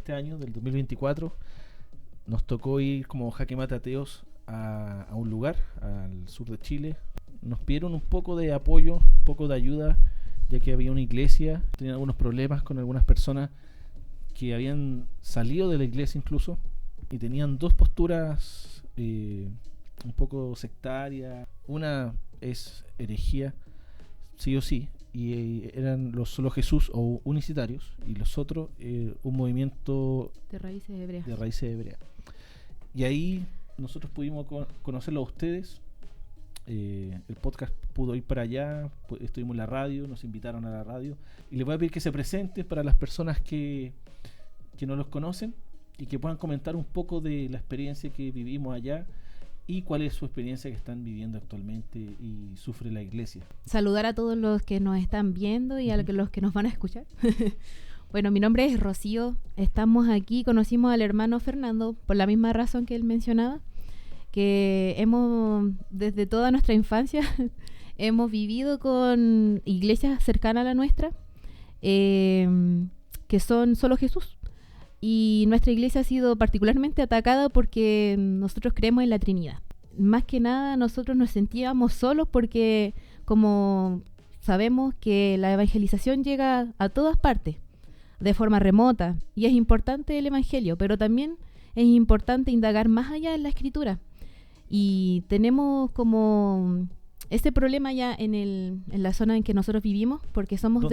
este año, del 2024, nos tocó ir como Jaque Mate Ateos a un lugar al sur de Chile. Nos pidieron un poco de apoyo, un poco de ayuda, ya que había una iglesia, tenían algunos problemas con algunas personas que habían salido de la iglesia incluso, y tenían dos posturas un poco sectarias. Una es herejía, sí o sí, y eran los Solo Jesús o unicitarios, y los otros un movimiento de raíces hebreas. Y ahí nosotros pudimos conocerlo a ustedes. El podcast pudo ir para allá, estuvimos en la radio, nos invitaron a la radio, y les voy a pedir que se presenten para las personas que no los conocen y que puedan comentar un poco de la experiencia que vivimos allá y cuál es su experiencia que están viviendo actualmente y sufre la iglesia. Saludar a todos los que nos están viendo y a los que nos van a escuchar. Bueno, mi nombre es Rocío, estamos aquí, conocimos al hermano Fernando por la misma razón que él mencionaba, que desde toda nuestra infancia, hemos vivido con iglesias cercanas a la nuestra, que son Solo Jesús. Y nuestra iglesia ha sido particularmente atacada porque nosotros creemos en la Trinidad. Más que nada, nosotros nos sentíamos solos porque, como sabemos que la evangelización llega a todas partes, de forma remota, y es importante el evangelio, pero también es importante indagar más allá en la escritura. Y tenemos como ese problema ya en la zona en que nosotros vivimos, porque somos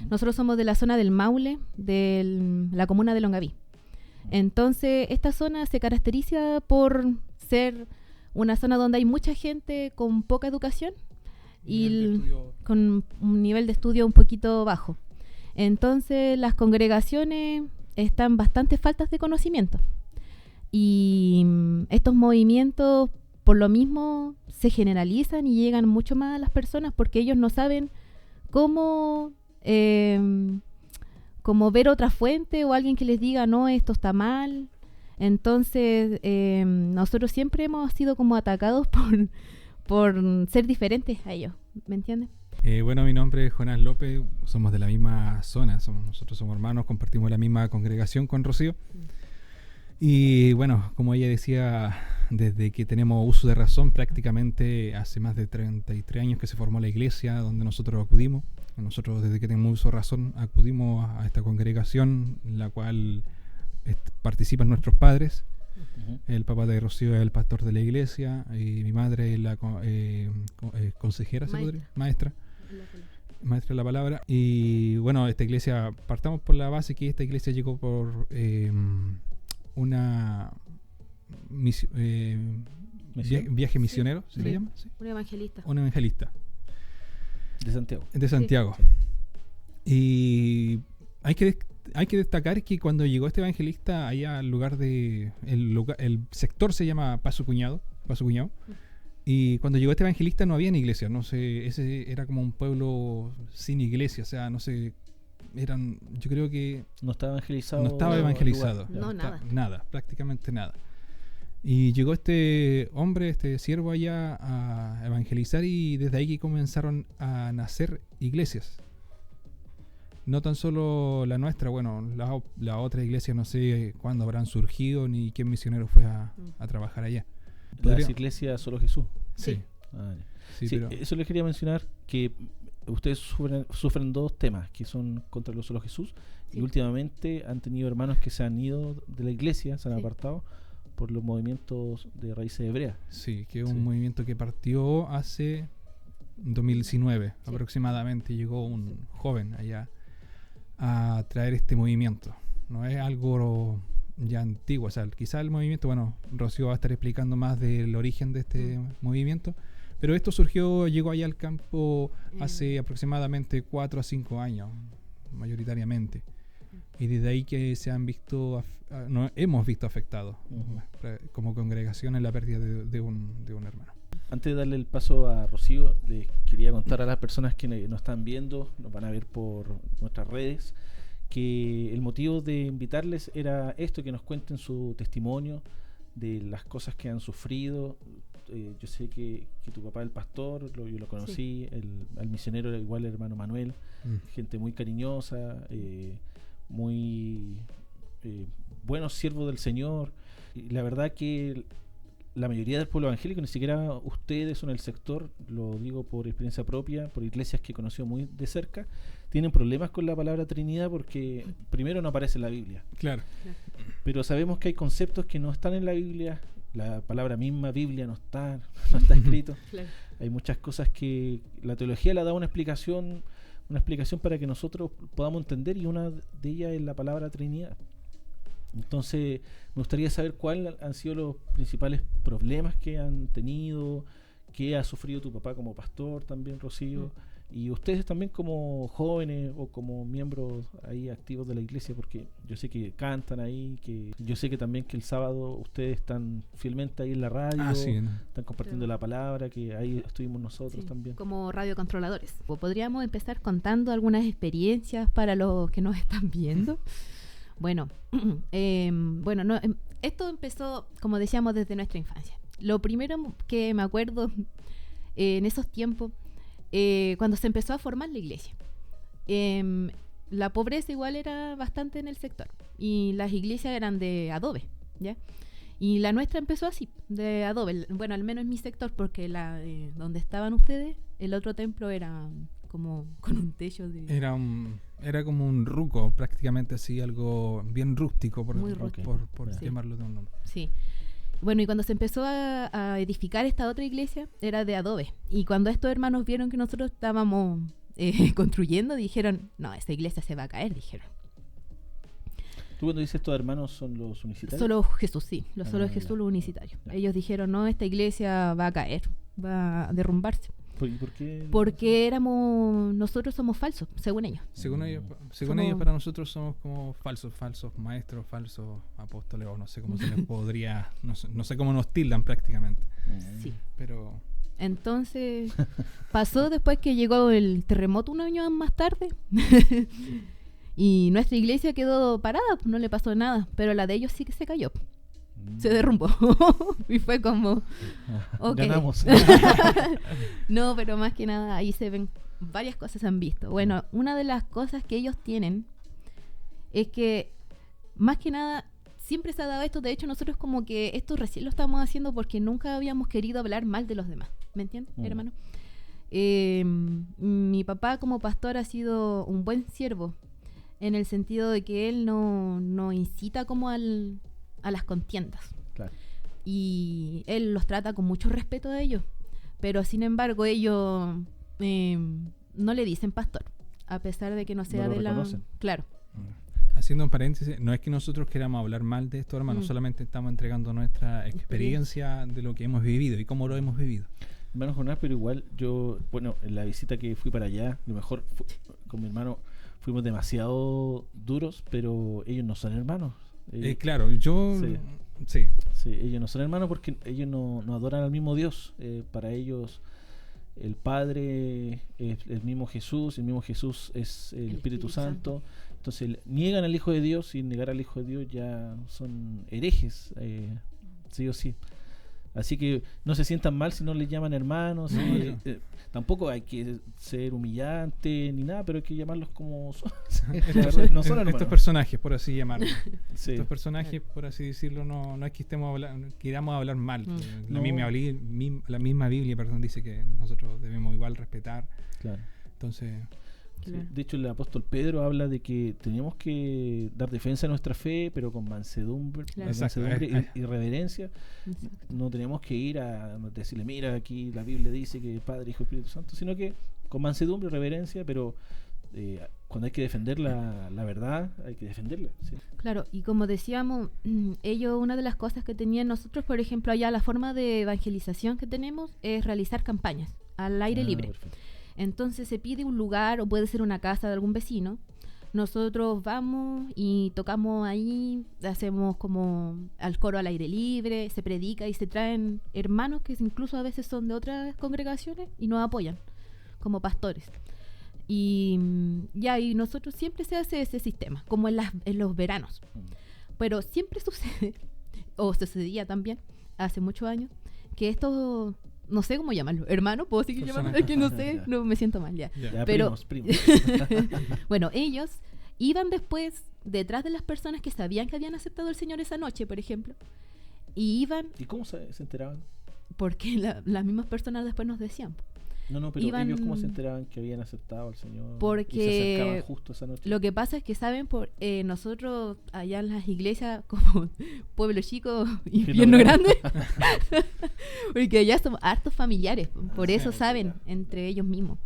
nosotros somos de la zona del Maule, de la comuna de Longaví. Entonces, esta zona se caracteriza por ser una zona donde hay mucha gente con poca educación y con un nivel de estudio un poquito bajo. Entonces, las congregaciones están bastante faltas de conocimiento. Y estos movimientos, por lo mismo, se generalizan y llegan mucho más a las personas porque ellos no saben cómo ver otra fuente o alguien que les diga, no, esto está mal. Entonces, nosotros siempre hemos sido como atacados por ser diferentes a ellos, ¿me entiendes? Bueno, mi nombre es Jonás López, somos de la misma zona, nosotros somos hermanos, compartimos la misma congregación con Rocío. Y bueno, como ella decía, desde que tenemos uso de razón, prácticamente hace más de 33 años que se formó la iglesia donde nosotros acudimos. Nosotros desde que tenemos uso de razón acudimos a esta congregación, en la cual participan nuestros padres. Uh-huh. El papá de Rocío es el pastor de la iglesia y mi madre es la consejera, maestra de la palabra. Y bueno, esta iglesia, partamos por la base que esta iglesia llegó por una viaje misionero, ¿se le llama? ¿Sí? Un evangelista. Un evangelista. De Santiago. Sí. Y hay que destacar que cuando llegó este evangelista allá al lugar el sector se llama Paso Cuñado. Y cuando llegó este evangelista no había iglesia, ese era como un pueblo sin iglesia, o sea, yo creo que no estaba evangelizado. Nada, prácticamente nada. Y llegó este hombre, este siervo allá a evangelizar y desde ahí que comenzaron a nacer iglesias. No tan solo la nuestra, bueno, la otra iglesia no sé cuándo habrán surgido ni qué misionero fue a trabajar allá. Las iglesias Solo Jesús. Sí. Sí, pero eso les quería mencionar, que ustedes sufren dos temas que son contra los Solo Jesús, y últimamente han tenido hermanos que se han ido de la iglesia, se han apartado por los movimientos de raíces hebreas. Sí, que es un movimiento que partió hace 2019 aproximadamente. Llegó un joven allá a traer este movimiento. No es algo ya antiguo, o sea, quizá el movimiento, bueno, Rocío va a estar explicando más del origen de este movimiento, pero esto llegó allá al campo hace aproximadamente 4 a 5 años, mayoritariamente. Y desde ahí que hemos visto afectados como congregación en la pérdida de un hermano. Antes de darle el paso a Rocío, les quería contar a las personas que nos están viendo, nos van a ver por nuestras redes, que el motivo de invitarles era esto, que nos cuenten su testimonio de las cosas que han sufrido. Yo sé que tu papá es el pastor, yo lo conocí, al misionero era igual el hermano Manuel, gente muy cariñosa, muy buenos siervos del Señor. Y la verdad que la mayoría del pueblo evangélico, ni siquiera ustedes son el sector, lo digo por experiencia propia, por iglesias que he conocido muy de cerca, tienen problemas con la palabra Trinidad porque primero no aparece en la Biblia. Claro. Pero sabemos que hay conceptos que no están en la Biblia, la palabra misma Biblia no está escrito. Claro. Hay muchas cosas que la teología le da una explicación para que nosotros podamos entender, y una de ellas es la palabra Trinidad. Entonces me gustaría saber cuáles han sido los principales problemas que han tenido, que ha sufrido tu papá como pastor también, Rocío, y ustedes también como jóvenes o como miembros ahí activos de la iglesia, porque yo sé que cantan ahí, que yo sé que también que el sábado ustedes están fielmente ahí en la radio, están compartiendo la palabra, que ahí estuvimos nosotros también. Como radiocontroladores. Podríamos empezar contando algunas experiencias para los que nos están viendo. Bueno, esto empezó, como decíamos, desde nuestra infancia. Lo primero que me acuerdo en esos tiempos, cuando se empezó a formar la iglesia, la pobreza igual era bastante en el sector y las iglesias eran de adobe, ¿ya? Y la nuestra empezó así, de adobe. Bueno, al menos en mi sector, porque donde estaban ustedes, el otro templo era como con un techo de... Era como un ruco, prácticamente así, algo bien rústico, por sí. llamarlo de un nombre. Sí. Bueno, y cuando se empezó a edificar esta otra iglesia, era de adobe. Y cuando estos hermanos vieron que nosotros estábamos construyendo, dijeron, no, esta iglesia se va a caer, dijeron. ¿Tú cuando dices estos hermanos son los unicitarios? Solo Jesús, sí. Solo Jesús, los unicitarios. Ya. Ellos dijeron, no, esta iglesia va a caer, va a derrumbarse. ¿Por qué? Porque nosotros somos falsos, según ellos. Según ellos, para nosotros somos como falsos maestros, falsos apóstoles, o no sé cómo se les podría, no sé cómo nos tildan prácticamente. Sí. Pero entonces pasó después que llegó el terremoto un año más tarde y nuestra iglesia quedó parada, no le pasó nada, pero la de ellos sí que se cayó. Se derrumbó. Y fue como okay. Ganamos. No, pero más que nada ahí se ven varias cosas, se han visto. Bueno, una de las cosas que ellos tienen es que más que nada siempre se ha dado esto. De hecho, nosotros como que esto recién lo estamos haciendo porque nunca habíamos querido hablar mal de los demás. ¿Me entiendes, hermano? Mi papá como pastor ha sido un buen siervo en el sentido de que él no incita como a las contiendas. Claro. Y él los trata con mucho respeto a ellos, pero sin embargo ellos no le dicen pastor, a pesar de que no sea no de la... reconocen. Claro. Haciendo un paréntesis, no es que nosotros queramos hablar mal de estos hermanos, solamente estamos entregando nuestra experiencia de lo que hemos vivido y cómo lo hemos vivido. Hermano Jonás, pero igual yo, en la visita que fui para allá, a lo mejor con mi hermano fuimos demasiado duros, pero ellos no son hermanos. Claro, yo... Sí, ellos no son hermanos porque ellos no adoran al mismo Dios. Para ellos el Padre es el mismo Jesús es el Espíritu Santo. Entonces niegan al Hijo de Dios, y negar al Hijo de Dios ya son herejes, sí o sí. Así que no se sientan mal si no les llaman hermanos. Tampoco hay que ser humillante ni nada, pero hay que llamarlos como son. No son hermanos. Estos personajes, por así llamarlos. Sí. Estos personajes, por así decirlo, no es que queramos hablar mal. La misma Biblia, dice que nosotros debemos igual respetar. Claro. Entonces... Sí. De hecho, el apóstol Pedro habla de que tenemos que dar defensa a nuestra fe, pero con mansedumbre, y reverencia. Exacto. No tenemos que ir a decirle, mira, aquí la Biblia dice que Padre, Hijo y Espíritu Santo, sino que con mansedumbre y reverencia, pero cuando hay que defender la verdad, hay que defenderla. ¿Sí? Claro, y como decíamos, ellos, una de las cosas que tenían nosotros, por ejemplo, allá la forma de evangelización que tenemos es realizar campañas al aire libre. Perfecto. Entonces se pide un lugar, o puede ser una casa de algún vecino. Nosotros vamos y tocamos ahí, hacemos como al coro al aire libre, se predica y se traen hermanos que incluso a veces son de otras congregaciones y nos apoyan como pastores. Y nosotros siempre se hace ese sistema, como en los veranos. Pero siempre sucede, o sucedía también hace muchos años, que estos... No sé cómo llamarlo. ¿Hermano? ¿Puedo seguir llamándolo? Es que no sé. No, me siento mal ya. Ya, pero primos. bueno, ellos iban después detrás de las personas que sabían que habían aceptado al Señor esa noche, por ejemplo, y iban, ¿Y cómo se enteraban? porque las mismas personas después nos decían, No, pero iban- ellos cómo se enteraban que habían aceptado al Señor Porque y se acercaban justo esa noche. lo que pasa es que saben, nosotros allá en las iglesias, como pueblo chico, infierno grande, porque allá somos hartos familiares, por eso sí, saben ya. entre ellos mismos.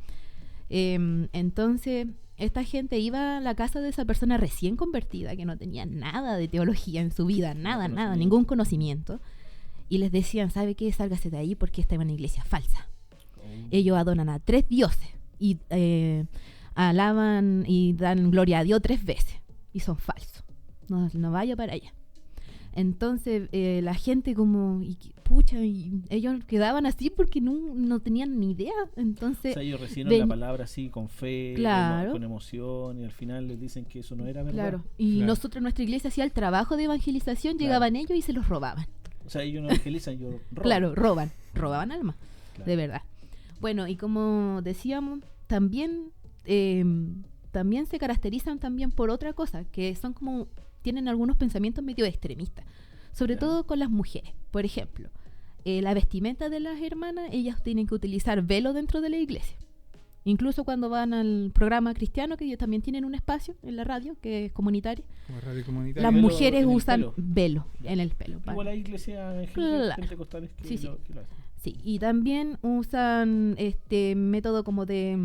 Entonces, esta gente iba a la casa de esa persona recién convertida, que no tenía nada de teología en su vida, nada, conocimiento. ningún conocimiento, y les decían, ¿sabe qué? Sálgase de ahí porque esta es una iglesia falsa. Oh. Ellos adoran a 3 dioses y alaban y dan gloria a Dios 3 veces y son falsos. No vaya para allá. Entonces la gente como, y ellos quedaban así porque no tenían ni idea. Entonces, O sea, ellos recibieron ven- la palabra así con fe, Claro. con emoción, y al final les dicen que eso no era verdad. claro, y Claro. nosotros, nuestra iglesia hacía el trabajo de evangelización, llegaban ellos y se los robaban. O sea, ellos no evangelizan, ellos roban. Claro, robaban almas, Claro. de verdad. Bueno, y como decíamos, también se caracterizan también por otra cosa, que son como, tienen algunos pensamientos medio extremistas, sobre Ya. todo con las mujeres. Por ejemplo, la vestimenta de las hermanas, ellas tienen que utilizar velo dentro de la iglesia. Incluso cuando van al programa cristiano, que ellos también tienen un espacio en la radio, que es comunitario, Como radio comunitaria. las velo mujeres en el usan pelo. velo Ya. en el pelo. Igual hay iglesias Claro. pentecostales que, Sí, sí. que lo hacen. Sí, y también usan este método como de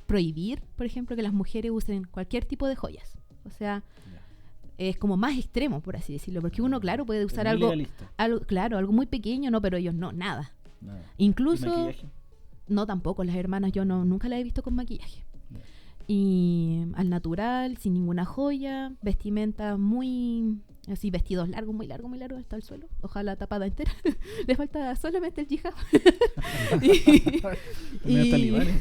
prohibir, por ejemplo, que las mujeres usen cualquier tipo de joyas. O sea, Ya. es como más extremo, por así decirlo, porque uno, claro, puede Es usar muy algo, legalista. claro, algo muy pequeño, no, pero ellos no, nada. Nada. Incluso, ¿Y maquillaje? no tampoco, las hermanas yo nunca las he visto con maquillaje. Ya. Y al natural, sin ninguna joya, vestimenta muy, así, vestidos largos, muy largos hasta el suelo, ojalá tapada entera. Le falta solamente el hijab. Medio talibanes.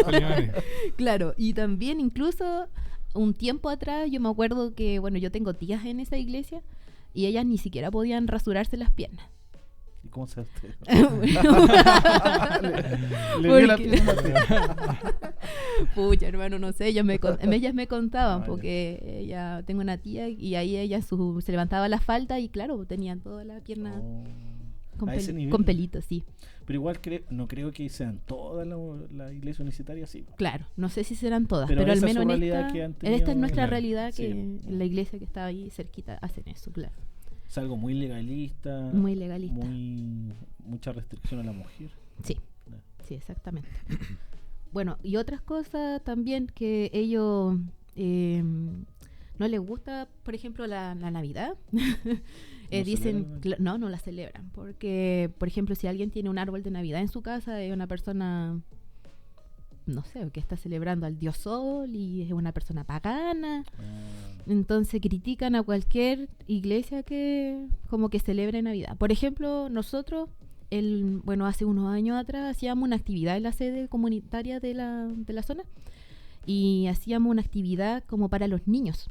Talibanes. Claro, y también incluso un tiempo atrás yo me acuerdo que, bueno, yo tengo tías en esa iglesia y ellas ni siquiera podían rasurarse las piernas. ¿Y cómo se usted? Le ¿Por dio la qué? pierna. Pucha, hermano, no sé, ellas me contaban, Ah, ya. porque tengo una tía y ahí ella se levantaba la falda y claro, tenían toda la pierna Oh. con, A ese nivel. con pelitos, sí. Pero igual no creo que sean todas la iglesia unicitaria así. Claro, no sé si serán todas, Pero pero al esa es menos su en realidad esta, que han esta tenido, es nuestra claro. realidad, Sí. que en la iglesia que está ahí cerquita hacen eso, claro. Es algo muy legalista. Muy legalista. Mucha restricción a la mujer. Sí, Ya. sí, exactamente. Bueno, y otras cosas también que ellos no les gusta, por ejemplo, la Navidad. ¿No Dicen, celebran? no la celebran, porque, por ejemplo, si alguien tiene un árbol de Navidad en su casa, es una persona, no sé, que está celebrando al dios Sol y es una persona pagana. Ah, Entonces critican a cualquier iglesia que como que celebre Navidad. Por ejemplo, nosotros, hace unos años atrás hacíamos una actividad en la sede comunitaria de la zona y hacíamos una actividad como para los niños.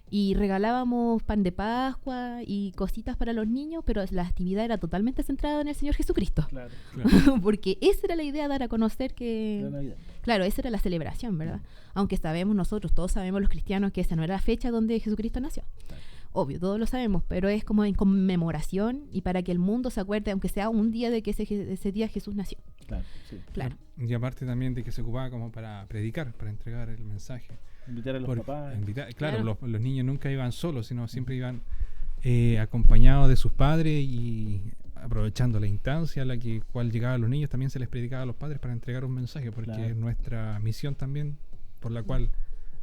Y regalábamos pan de Pascua y cositas para los niños, pero la actividad era totalmente centrada en el Señor Jesucristo. claro. Claro. Porque esa era la idea, dar a conocer La que... Navidad. Claro, esa era la celebración, ¿verdad? Aunque todos sabemos los cristianos que esa no era la fecha donde Jesucristo nació. Claro. Obvio, todos lo sabemos, pero es como en conmemoración y para que el mundo se acuerde, aunque sea un día de que ese día Jesús nació. Claro, sí. Claro. Y aparte también de que se ocupaba como para predicar, para entregar el mensaje. Invitar a los Por- papás. claro, Claro. los niños nunca iban solos, sino siempre iban acompañados de sus padres y aprovechando la instancia a la cual llegaban los niños, también se les predicaba a los padres para entregar un mensaje, porque Claro. es nuestra misión también por la cual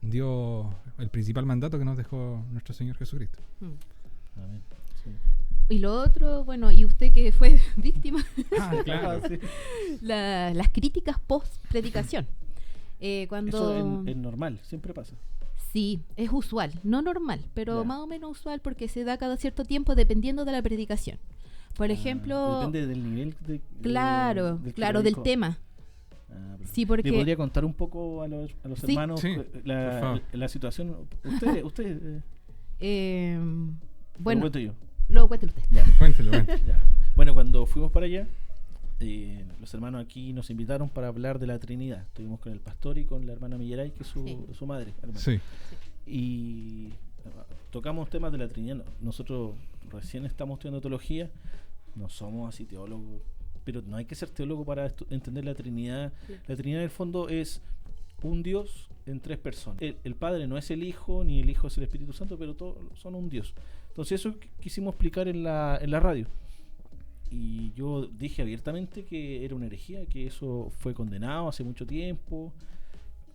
dio el principal mandato que nos dejó nuestro Señor Jesucristo. Amén. Sí. Y lo otro, bueno, y usted que fue víctima, Ah, claro. Sí. las críticas post-predicación. Cuando... Eso es normal, siempre pasa. Sí, es usual, no normal, pero Ya. más o menos usual porque se da cada cierto tiempo dependiendo de la predicación. Por Ah, ejemplo, depende del nivel claro, del que claro, del predicó. tema. Ah, perfecto. Sí, porque ¿Le podría contar un poco a los Sí. hermanos Sí, por favor. la situación? Usted lo bueno, cuento yo. luego cuéntelo usted. Cuéntelo, cuéntelo. Ya. Bueno, cuando fuimos para allá, los hermanos aquí nos invitaron para hablar de la Trinidad. Estuvimos con el pastor y con la hermana Millaray, que es Sí. su madre. Hermana. Sí, Y tocamos temas de la Trinidad. Nosotros recién estamos estudiando teología, no somos así teólogos, pero no hay que ser teólogo para entender la Trinidad. Sí. La Trinidad en el fondo es un Dios en 3 personas. El Padre no es el Hijo, ni el Hijo es el Espíritu Santo, pero todos son un Dios. Entonces eso quisimos explicar en la radio. Y yo dije abiertamente que era una herejía, que eso fue condenado hace mucho tiempo.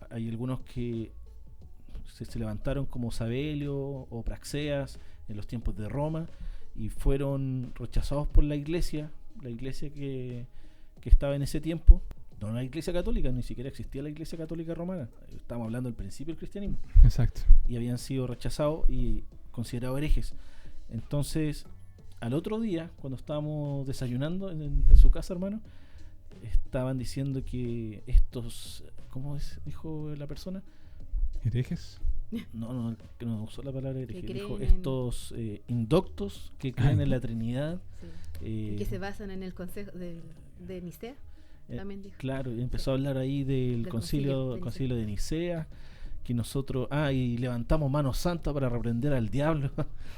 Hay algunos que se levantaron como Sabelio o Praxeas en los tiempos de Roma y fueron rechazados por la iglesia que estaba en ese tiempo. No la iglesia católica, ni siquiera existía la iglesia católica romana. Estamos hablando del principio del cristianismo. Exacto. Y habían sido rechazados y considerados herejes. Entonces, al otro día, cuando estábamos desayunando en su casa, hermano, estaban diciendo que estos, ¿cómo dijo la persona? ¿Herejes? No usó la palabra hereje. Que Dijo creen estos indoctos que creen en la Trinidad. Sí. Que se basan en el consejo de Nicea. También dijo. Claro, y empezó a hablar ahí del concilio de Nicea, que nosotros, y levantamos mano santa para reprender al diablo.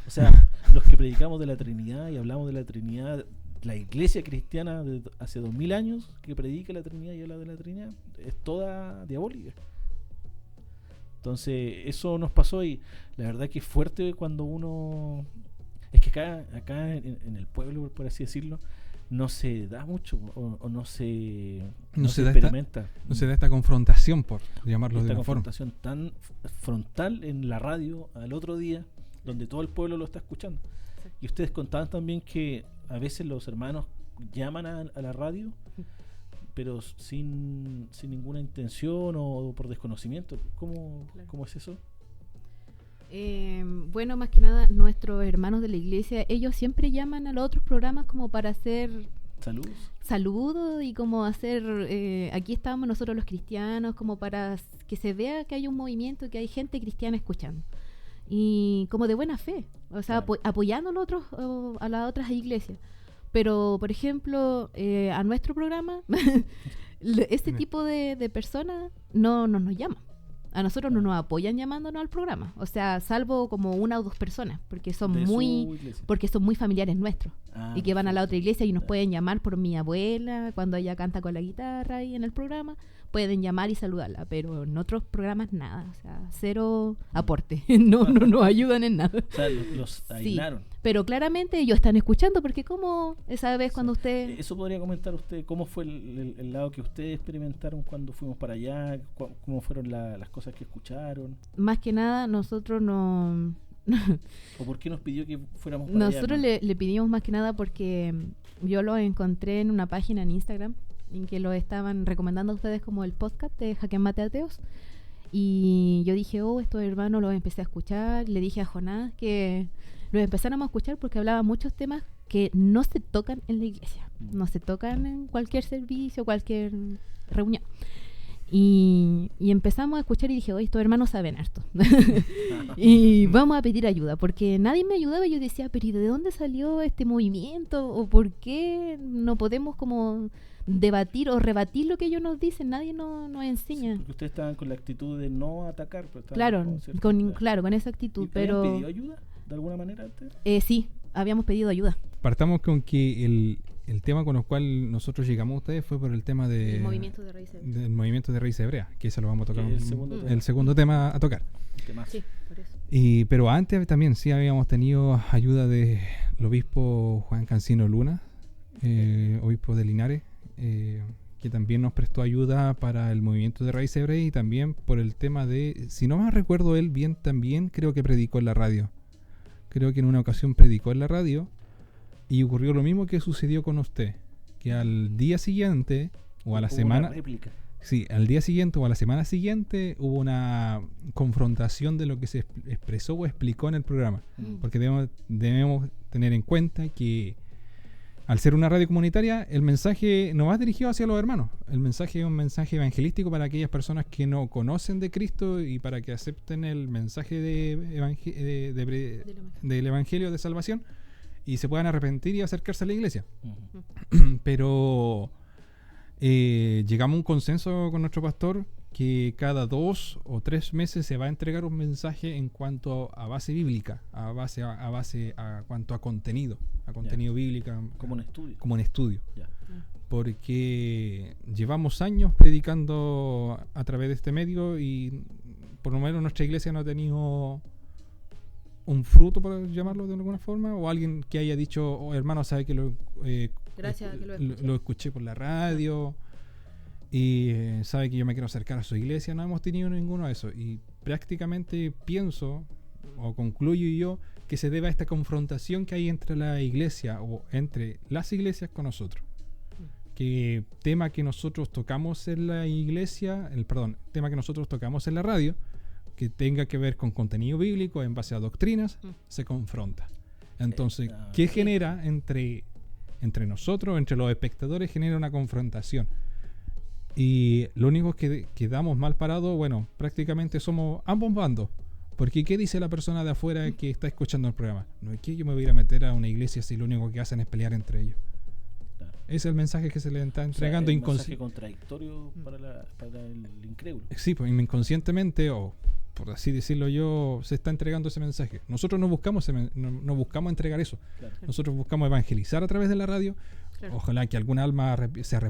O sea, los que predicamos de la Trinidad y hablamos de la Trinidad, la iglesia cristiana de hace 2000 años que predica la Trinidad y habla de la Trinidad, es toda diabólica. Entonces, eso nos pasó y la verdad que es fuerte cuando uno... Es que acá en el pueblo, por así decirlo, no se da mucho o no se experimenta. No se da esta confrontación, por llamarlo de una forma. Esta confrontación tan frontal en la radio al otro día, donde todo el pueblo lo está escuchando. Sí. Y ustedes contaban también que a veces los hermanos llaman a la radio, pero sin ninguna intención o por desconocimiento. ¿Cómo es eso? Bueno, más que nada, nuestros hermanos de la iglesia, ellos siempre llaman a los otros programas como para hacer saludos y como hacer, aquí estamos nosotros los cristianos, como para que se vea que hay un movimiento, que hay gente cristiana escuchando. Y como de buena fe, o sea, apoyando a las otras iglesias. Pero, por ejemplo, a nuestro programa, este tipo de personas no nos llaman. A nosotros no nos apoyan llamándonos al programa, o sea, salvo como 1 o 2 personas, porque son muy familiares nuestros y que van a la otra iglesia y nos pueden llamar por mi abuela cuando ella canta con la guitarra ahí en el programa, pueden llamar y saludarla, pero en otros programas nada, o sea, cero aporte, no nos ayudan en nada. O sea, los aislaron. Sí, pero claramente ellos están escuchando, porque como esa vez cuando usted... Eso podría comentar usted, ¿cómo fue el lado que ustedes experimentaron cuando fuimos para allá? ¿Cómo fueron las cosas que escucharon? Más que nada, nosotros no... ¿O por qué nos pidió que fuéramos para allá? Nosotros le pedimos más que nada porque yo lo encontré en una página en Instagram en que lo estaban recomendando a ustedes como el podcast de Jaque Mate Ateos, y yo dije, estos hermanos los empecé a escuchar. Le dije a Jonás que los empezáramos a escuchar porque hablaba muchos temas que no se tocan en la iglesia, no se tocan en cualquier servicio, cualquier reunión. Y empezamos a escuchar y dije, estos hermanos saben harto. Y vamos a pedir ayuda, porque nadie me ayudaba. Y yo decía, pero ¿y de dónde salió este movimiento? ¿O por qué no podemos como debatir o rebatir lo que ellos nos dicen? Nadie nos enseña. Sí, porque ustedes estaban con la actitud de no atacar. Pero con esa actitud. ¿Pero habían pedido ayuda de alguna manera antes? Sí, habíamos pedido ayuda. Partamos con que el tema con el cual nosotros llegamos a ustedes fue por el tema del movimiento de raíz hebrea, que eso lo vamos a tocar, el segundo tema a tocar. Sí, por eso. Pero antes también sí habíamos tenido ayuda del obispo Juan Cancino Luna, obispo de Linares, que también nos prestó ayuda para el movimiento de raíz hebrea, y también por el tema de, si no me recuerdo él bien, también creo que predicó en la radio. Creo que en una ocasión predicó en la radio. Y ocurrió lo mismo que sucedió con usted, que al día siguiente o a la semana... Una réplica. Sí, al día siguiente o a la semana siguiente hubo una confrontación de lo que se expresó o explicó en el programa. Porque debemos tener en cuenta que al ser una radio comunitaria, el mensaje no va dirigido hacia los hermanos. El mensaje es un mensaje evangelístico para aquellas personas que no conocen de Cristo y para que acepten el mensaje del Evangelio de salvación y se puedan arrepentir y acercarse a la iglesia. Pero llegamos a un consenso con nuestro pastor que cada 2 o 3 meses se va a entregar un mensaje en cuanto a base bíblica, a cuanto a contenido bíblico, Como un estudio. como un estudio. Ya. Porque llevamos años predicando a través de este medio y por lo menos nuestra iglesia no ha tenido un fruto, por llamarlo de alguna forma, o alguien que haya dicho, oh, hermano, sabe que Gracias a que lo escuché por la radio y sabe que yo me quiero acercar a su iglesia. No hemos tenido ninguno de eso y prácticamente pienso o concluyo yo que se debe a esta confrontación que hay entre la iglesia o entre las iglesias con nosotros. Que tema que nosotros tocamos en la iglesia, tema que nosotros tocamos en la radio, que tenga que ver con contenido bíblico en base a doctrinas, se confronta. Entonces, ¿qué genera entre nosotros, entre los espectadores? Genera una confrontación. Y lo único que quedamos mal parados, bueno, prácticamente somos ambos bandos. Porque ¿qué dice la persona de afuera que está escuchando el programa? No es que yo me voy a ir a meter a una iglesia si lo único que hacen es pelear entre ellos. Claro. Ese es el mensaje que se le está entregando, un mensaje contradictorio para el incrédulo. Sí, pues inconscientemente, o por así decirlo yo, se está entregando ese mensaje. Nosotros no buscamos entregar eso. Claro. Nosotros buscamos evangelizar a través de la radio. Claro. Ojalá que algún alma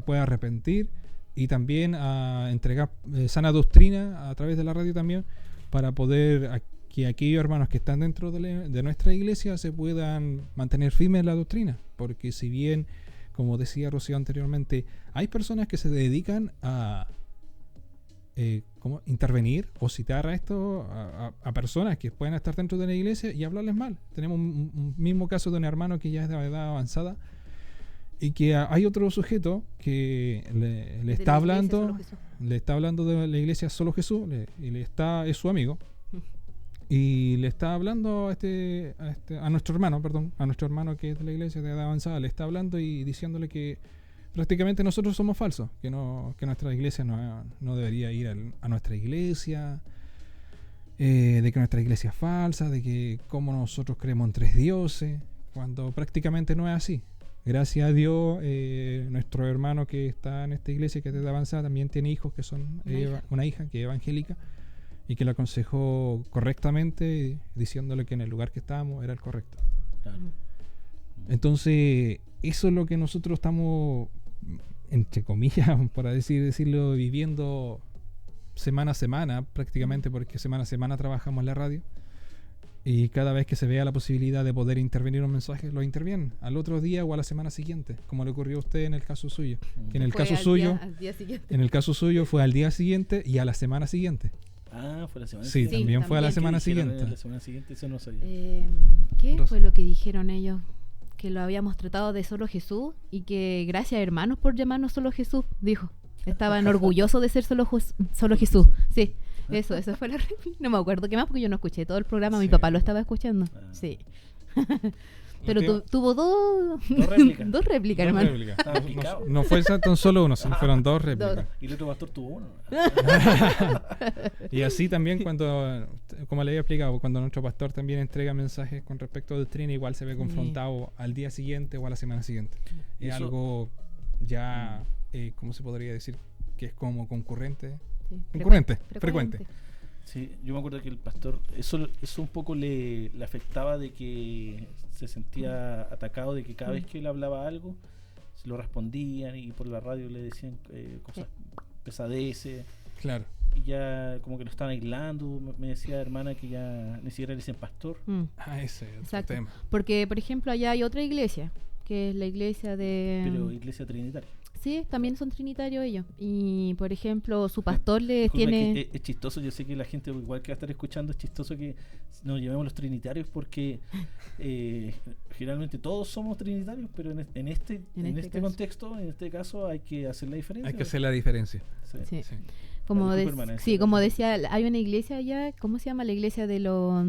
pueda arrepentir y también a entregar sana doctrina a través de la radio también, para poder que aquellos hermanos que están dentro de nuestra iglesia se puedan mantener firmes en la doctrina. Porque si bien, como decía Rocío anteriormente, hay personas que se dedican a intervenir o citar a personas que pueden estar dentro de la iglesia y hablarles mal. Tenemos un mismo caso de un hermano que ya es de edad avanzada y que hay otro sujeto que le está hablando de la iglesia Solo Jesús es su amigo y le está hablando a nuestro hermano que es de la iglesia de edad avanzada, le está hablando y diciéndole que prácticamente nosotros somos falsos, que nuestra iglesia no debería ir a nuestra iglesia, de que nuestra iglesia es falsa, de que como nosotros creemos en 3 dioses, cuando prácticamente no es así. Gracias a Dios, nuestro hermano que está en esta iglesia, que es de edad avanzada, también tiene hijos que son una hija que es evangélica y que le aconsejó correctamente, diciéndole que en el lugar que estábamos era el correcto. Claro. Entonces, eso es lo que nosotros estamos, entre comillas, para decirlo, viviendo semana a semana, prácticamente, porque semana a semana trabajamos en la radio. Y cada vez que se vea la posibilidad de poder intervenir un mensaje, lo intervienen al otro día o a la semana siguiente, como le ocurrió a usted en el caso suyo. Que en el caso suyo, en el caso suyo fue al día siguiente y a la semana siguiente. Ah, fue la semana sí, siguiente. También fue a la semana siguiente. La semana siguiente, eso no sabía. ¿Qué fue lo que dijeron ellos? Que lo habíamos tratado de Solo Jesús y que gracias hermanos por llamarnos Solo Jesús, dijo. Estaban orgullosos de ser Solo Jesús. Sí. Eso fue la réplica. No me acuerdo qué más porque yo no escuché todo el programa. Mi papá lo estaba escuchando. Sí. Pero tuvo dos réplicas, hermano. No fue tan solo uno, fueron 2 réplicas. Y el otro pastor tuvo 1. Y así también como le había explicado, cuando nuestro pastor también entrega mensajes con respecto a doctrina, igual se ve confrontado al día siguiente o a la semana siguiente. Es algo ya, ¿cómo se podría decir? Que es como concurrente. Frecuente. Sí, yo me acuerdo que el pastor, eso un poco le afectaba, de que se sentía atacado, de que cada vez que él hablaba algo, se lo respondían y por la radio le decían cosas, pesadeces. Claro. Y ya como que lo estaban aislando. Me decía hermana que ya ni siquiera le dicen pastor. Ese es exacto. el tema. Porque, por ejemplo, allá hay otra iglesia, que es la iglesia de... Pero iglesia trinitaria. Sí, también son trinitarios ellos. Y, por ejemplo, su pastor les tiene... Es chistoso, yo sé que la gente igual que va a estar escuchando, es chistoso que nos llamemos los trinitarios porque generalmente todos somos trinitarios, pero en este contexto, en este caso, hay que hacer la diferencia. Hay que hacer la diferencia. Sí. Como decía, hay una iglesia allá, ¿cómo se llama? La iglesia de los...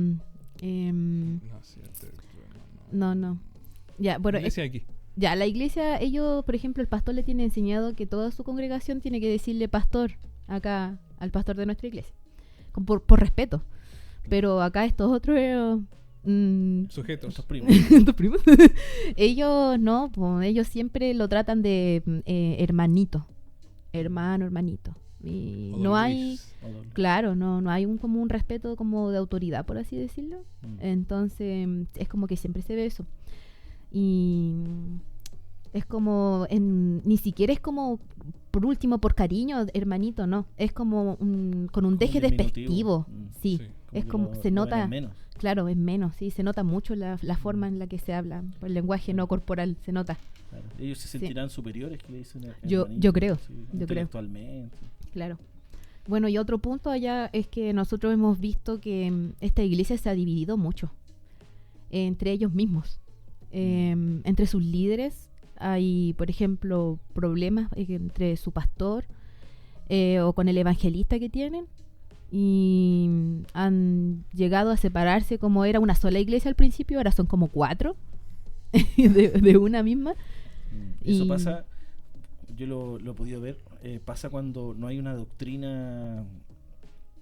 No. Ya, bueno, iglesia aquí. Ya, la iglesia, ellos, por ejemplo, el pastor le tiene enseñado que toda su congregación tiene que decirle pastor acá al pastor de nuestra iglesia, por respeto. Pero acá estos otros sujetos, estos primos. Ellos no, pues, ellos siempre lo tratan de hermanito, hermanito. Y O no don hay, Luis. claro, no hay como un respeto como de autoridad, por así decirlo. Entonces, es como que siempre se ve eso. Y es como, ni siquiera es como, por último, por cariño, hermanito, no. Es como con un Como deje diminutivo. despectivo. Sí, Sí. es que como, lo se ven nota, en menos. claro, es menos, sí, se nota mucho la forma en la que se habla, el lenguaje no corporal, se nota. Claro. Ellos se sentirán superiores, que le dicen Yo hermanito, creo, sí, yo creo. intelectualmente. Claro. Bueno, y otro punto allá es que nosotros hemos visto que esta iglesia se ha dividido mucho entre ellos mismos. Entre sus líderes hay, por ejemplo, problemas entre su pastor o con el evangelista que tienen, y han llegado a separarse. Como era una sola iglesia al principio, ahora son como 4 de una misma. Eso Y- pasa, yo lo he podido ver, pasa cuando no hay una doctrina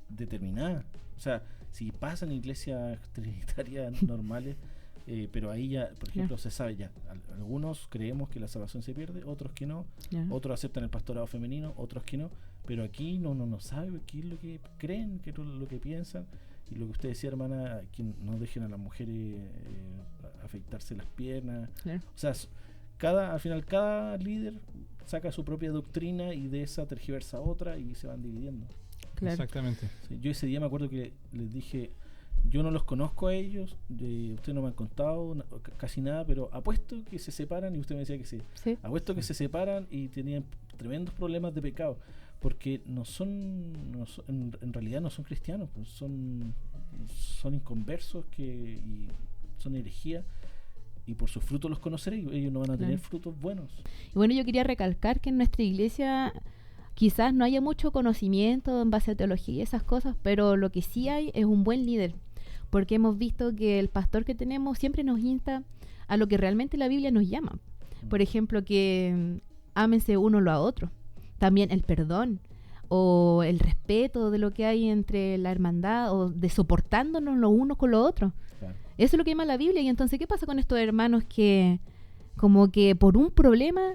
determinada. O sea, si pasa en iglesias trinitarias normales, pero ahí ya, por ejemplo, se sabe ya. Algunos creemos que la salvación se pierde, otros que no, Claro. otros aceptan el pastorado femenino, otros que no. Pero aquí no sabe qué es lo que creen, qué es lo que piensan. Y lo que usted decía, hermana, que no dejen a las mujeres afeitarse las piernas. Claro. O sea, al final cada líder saca su propia doctrina y de esa tergiversa otra y se van dividiendo. Claro. Exactamente. Sí, yo ese día me acuerdo que les dije, yo no los conozco a ellos, ustedes no me han contado casi nada, pero apuesto que se separan, y usted me decía que sí. Sí. Apuesto que se separan y tenían tremendos problemas de pecado, porque no son en realidad no son cristianos, pues son inconversos y son herejías, y por sus frutos los conoceréis. Ellos no van a tener Claro. frutos buenos. Y bueno, yo quería recalcar que en nuestra iglesia quizás no haya mucho conocimiento en base a teología y esas cosas, pero lo que sí hay es un buen líder, porque hemos visto que el pastor que tenemos siempre nos insta a lo que realmente la Biblia nos llama. Por ejemplo, que ámense uno lo a otro. También el perdón o el respeto de lo que hay entre la hermandad, o de soportándonos los unos con los otros. Claro. Eso es lo que llama la Biblia. Y entonces, ¿qué pasa con estos hermanos que como que por un problema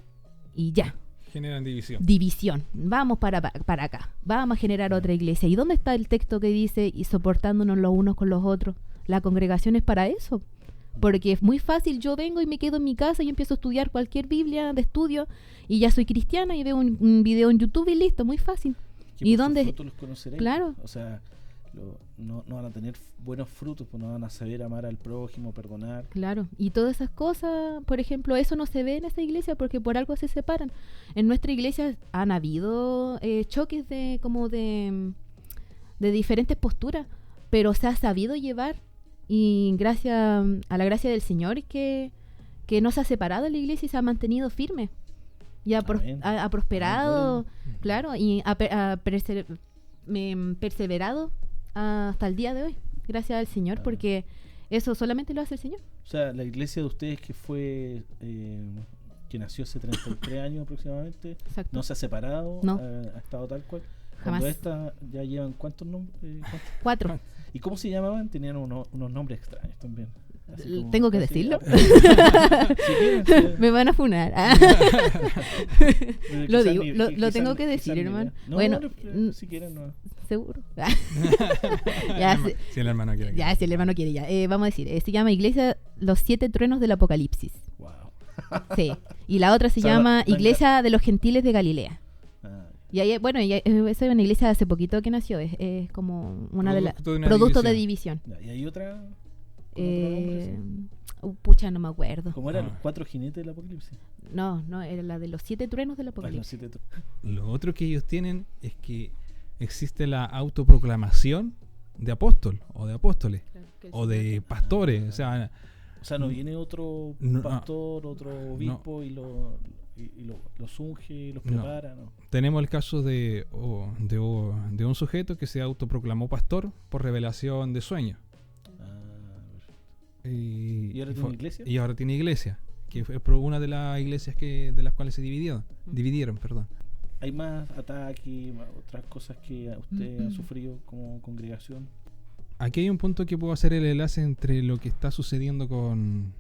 y ya, Generan división. división, vamos para acá, vamos a generar otra iglesia? ¿Y dónde está el texto que dice y soportándonos los unos con los otros? La congregación es para eso, porque es muy fácil, yo vengo y me quedo en mi casa y empiezo a estudiar cualquier Biblia de estudio y ya soy cristiana y veo un video en YouTube y listo, muy fácil. Que ¿Y por sus dónde? frutos los conoceréis. Claro. O sea, no van a tener buenos frutos, pues no van a saber amar al prójimo, perdonar. Claro, y todas esas cosas, por ejemplo, eso no se ve en esa iglesia porque por algo se separan. En nuestra iglesia han habido choques de diferentes posturas, pero se ha sabido llevar, y gracias a la gracia del Señor que no se ha separado la iglesia y se ha mantenido firme y ha Amén. prosperado, Amén. claro, y ha perseverado hasta el día de hoy, gracias al Señor, Amén. porque eso solamente lo hace el Señor. O sea, la iglesia de ustedes que fue que nació hace 33 años aproximadamente, Exacto. no se ha separado, No. ha estado tal cual. Jamás. Cuando esta ya llevan ¿cuántos nombres? 4. ¿Y cómo se llamaban? Tenían unos nombres extraños también. Así como ¿Tengo que casi- decirlo? Si quieren, sí. Me van a funar. Pero Lo quizás digo, ni- lo quizás tengo ni- que decir, quizás ni hermano. idea. No, Bueno, si quieren, no. seguro. Ya, si el hermano quiere. Ya, si el hermano quiere, ya. Vamos a decir, se llama Iglesia Los 7 Truenos del Apocalipsis. Wow. Sí. Y la otra se O sea, llama venga. Iglesia de los Gentiles de Galilea. Ah, Y ahí, bueno, esa es una iglesia hace poquito que nació. Es como una de las Producto de una productos de división. división. ya, y hay otra. ¿Con otro nombre, sí? Pucha, no me acuerdo. ¿Cómo eran Ah. los 4 jinetes del apocalipsis? No, era la de los 7 Truenos del Ah, los Apocalipsis. 7 Lo otro que ellos tienen es que existe la autoproclamación de apóstol o de apóstoles o de pastores. O sea, O sea, no viene otro No, pastor, otro obispo y los unge, los No. prepara, ¿no? tenemos el caso de un sujeto que se autoproclamó pastor por revelación de sueños. Ah, perfecto. ¿Y ahora tiene iglesia? Y ahora tiene iglesia, que fue por una de las iglesias de las cuales se dividieron, perdón. ¿Hay más ataques, otras cosas que usted ha Mm. sufrido como congregación? Aquí hay un punto que puedo hacer el enlace entre lo que está sucediendo con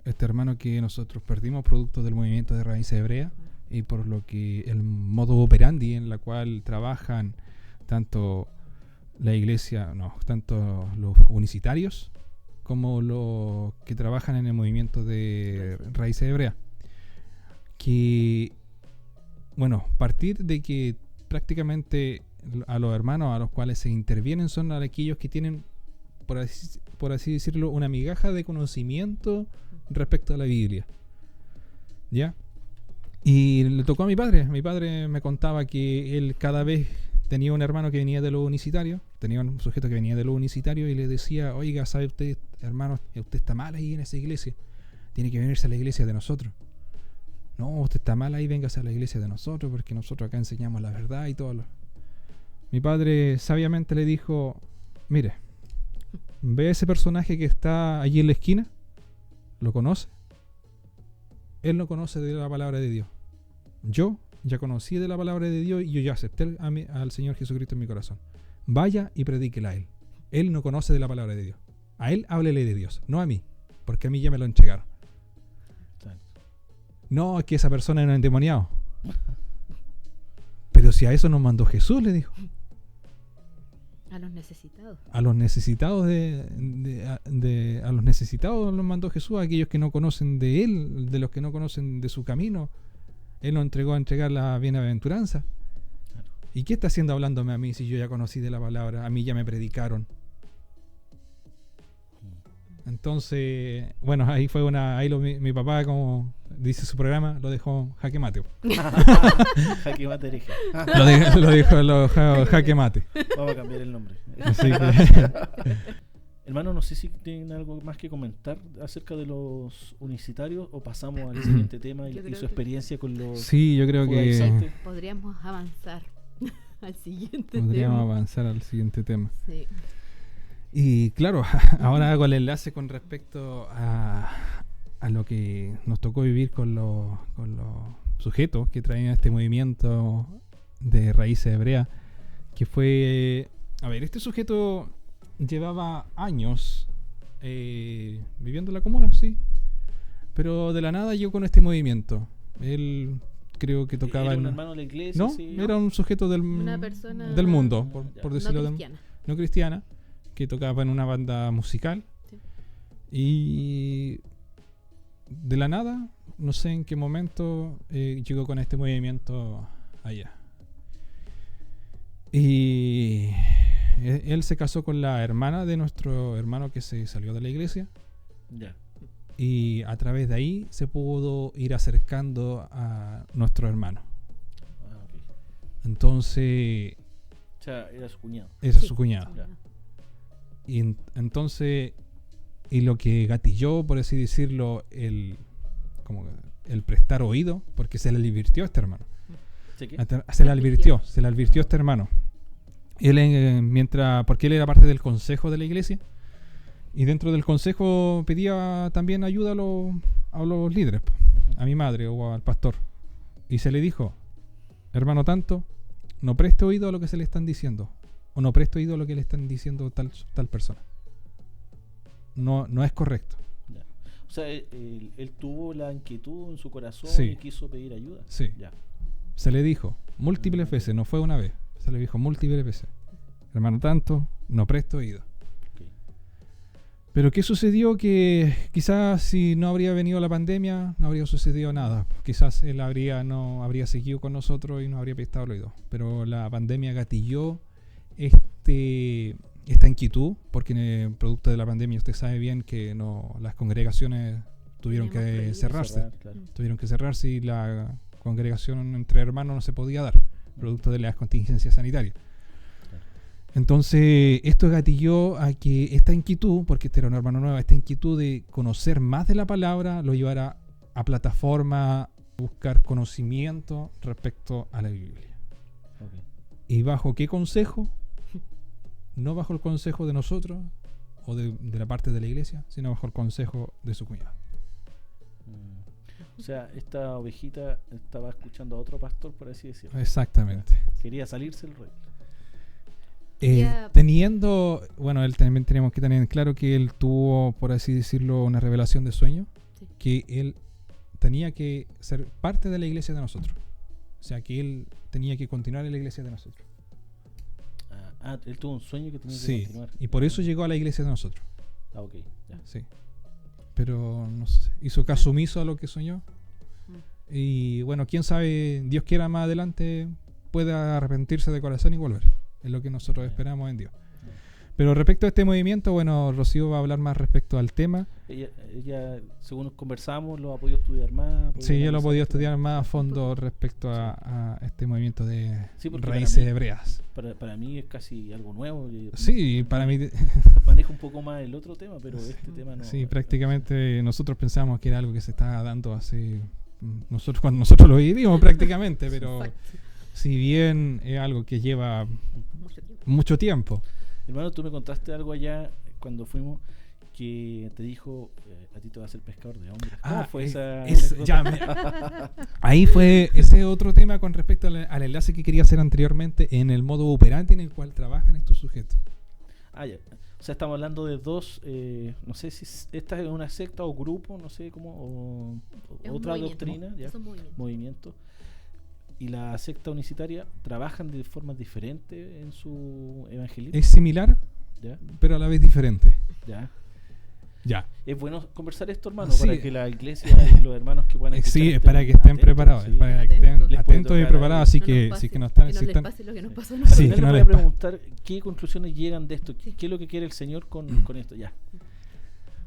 este hermano que nosotros perdimos producto del movimiento de raíz hebrea y por lo que el modo operandi en la cual trabajan tanto la iglesia, tanto los unicitarios como los que trabajan en el movimiento de Raíces Hebreas. Que, bueno, partir de que prácticamente a los hermanos a los cuales se intervienen son aquellos que tienen, por así decirlo, una migaja de conocimiento respecto a la Biblia. ¿Ya? Y le tocó a mi padre. Mi padre me contaba que él cada vez tenía un hermano que venía de los unicitarios, tenía un sujeto que venía de los unicitarios y le decía, oiga, ¿sabe usted, hermano, usted está mal ahí en esa iglesia? Tiene que venirse a la iglesia de nosotros. No, usted está mal ahí, véngase a la iglesia de nosotros, porque nosotros acá enseñamos la verdad y todo. Mi padre sabiamente le dijo, mire, ¿ve ese personaje que está allí en la esquina? ¿Lo conoce? Él no conoce de la palabra de Dios. Yo ya conocí de la palabra de Dios y yo ya acepté al Señor Jesucristo en mi corazón. Vaya y predíquela a Él. Él no conoce de la palabra de Dios. A Él háblele de Dios, no a mí, porque a mí ya me lo entregaron. No, es que esa persona era un endemoniado. Pero si a eso nos mandó Jesús, le dijo. A los necesitados. A los necesitados a los necesitados los mandó Jesús, a aquellos que no conocen de Él, de los que no conocen de su camino. Él nos entregó a entregar la bienaventuranza. Claro. ¿Y qué está haciendo hablándome a mí si yo ya conocí de la palabra? A mí ya me predicaron. Entonces, bueno, ahí fue mi papá, como dice su programa, lo dejó jaque mate. Jaque mate hereje. Lo dejó jaque mate. Vamos a cambiar el nombre. Así que... Hermano, no sé si tienen algo más que comentar acerca de los unicitarios o pasamos al siguiente tema y su experiencia con los... Sí, yo creo que... Podríamos avanzar al siguiente tema. Sí. Y claro, ahora hago el enlace con respecto a lo que nos tocó vivir con los sujetos que traían este movimiento de Raíces Hebreas, que fue... A ver, este sujeto llevaba años viviendo en la comuna, sí, pero de la nada llegó con este movimiento. Él creo que tocaba... ¿Era un hermano de la iglesia? No, sí. Era un sujeto del mundo, por decirlo no cristiana, que tocaba en una banda musical. Sí. Y de la nada, no sé en qué momento, llegó con este movimiento allá. Y él se casó con la hermana de nuestro hermano que se salió de la iglesia. Ya. Y a través de ahí se pudo ir acercando a nuestro hermano. Okay. Entonces... O sea, era su cuñado. Era su cuñado. Ya. Y entonces, y lo que gatilló, por así decirlo, el prestar oído, porque se le advirtió a este hermano. Se le advirtió a este hermano. Él, porque él era parte del consejo de la iglesia, y dentro del consejo pedía también ayuda a los líderes, a mi madre o al pastor. Y se le dijo, hermano tanto, no preste oído a lo que se le están diciendo, o no preste oído a lo que le están diciendo tal persona. No es correcto. Ya. O sea, él tuvo la inquietud en su corazón, sí, y quiso pedir ayuda. Sí. Ya. Se le dijo múltiples veces, no fue una vez, se le dijo múltiples veces, hermano tanto, no preste oído. Okay. Pero ¿qué sucedió? Que quizás si no habría venido la pandemia, no habría sucedido nada. Quizás él no habría seguido con nosotros y no habría prestado el oído. Pero la pandemia gatilló esta inquietud, porque producto de la pandemia usted sabe bien que las congregaciones tuvieron que cerrarse. Claro. Tuvieron que cerrarse y la congregación entre hermanos no se podía dar, producto de las contingencias sanitarias. Entonces esto gatilló a que esta inquietud, porque este era un hermano nuevo, esta inquietud de conocer más de la palabra lo llevara a plataforma, buscar conocimiento respecto a la Biblia. Okay. ¿Y bajo qué consejo? No bajo el consejo de nosotros o de la parte de la iglesia, sino bajo el consejo de su cuñado. O sea, esta ovejita estaba escuchando a otro pastor, por así decirlo. Exactamente. Quería salirse el rollo. Él también tenemos que tener claro que él tuvo, por así decirlo, una revelación de sueño, sí, que él tenía que ser parte de la iglesia de nosotros. O sea, que él tenía que continuar en la iglesia de nosotros. Él tuvo un sueño que tenía que Sí, continuar. y por eso llegó a la iglesia de nosotros. Ok, ya. Sí. Pero no sé, hizo caso omiso a lo que soñó. Y bueno, quién sabe, Dios quiera más adelante pueda arrepentirse de corazón y volver. Es lo que nosotros esperamos en Dios. Pero respecto a este movimiento, bueno, Rocío va a hablar más respecto al tema. Ella, según conversamos, lo ha podido estudiar más. Sí, yo lo he podido analizar, estudiar más a fondo respecto a este movimiento de Sí, porque raíces hebreas. Para mí es casi algo nuevo. Sí, para mí... Manejo un poco más el otro tema, pero este tema no. Sí, prácticamente nosotros pensamos que era algo que se estaba dando hace... cuando nosotros lo vivimos prácticamente, pero si bien es algo que lleva mucho tiempo. Hermano, tú me contaste algo allá cuando fuimos que te dijo, a ti te vas a ser pescador de hombres. ¿Cómo fue esa anécdota? Ahí fue ese otro tema con respecto al enlace que quería hacer anteriormente en el modo operante en el cual trabajan estos sujetos. Ya. O sea, estamos hablando de dos, no sé si esta es una secta o grupo, no sé cómo, o otra doctrina, ya, movimiento. Y la secta unicitaria trabajan de formas diferentes en su evangelismo. Es similar, ¿ya? Pero a la vez diferente. Ya. Es bueno conversar esto, hermano, Sí. para que la iglesia y los hermanos que puedan escuchar Sí, es para que estén preparados, sí. para que estén atentos y preparados, así No que nos si pase, que no están, que no si les están, pase lo que nos pasó a Sí, nosotros. que Les no voy les a pase. preguntar qué conclusiones llegan de esto, qué es lo que quiere el Señor con esto, ya.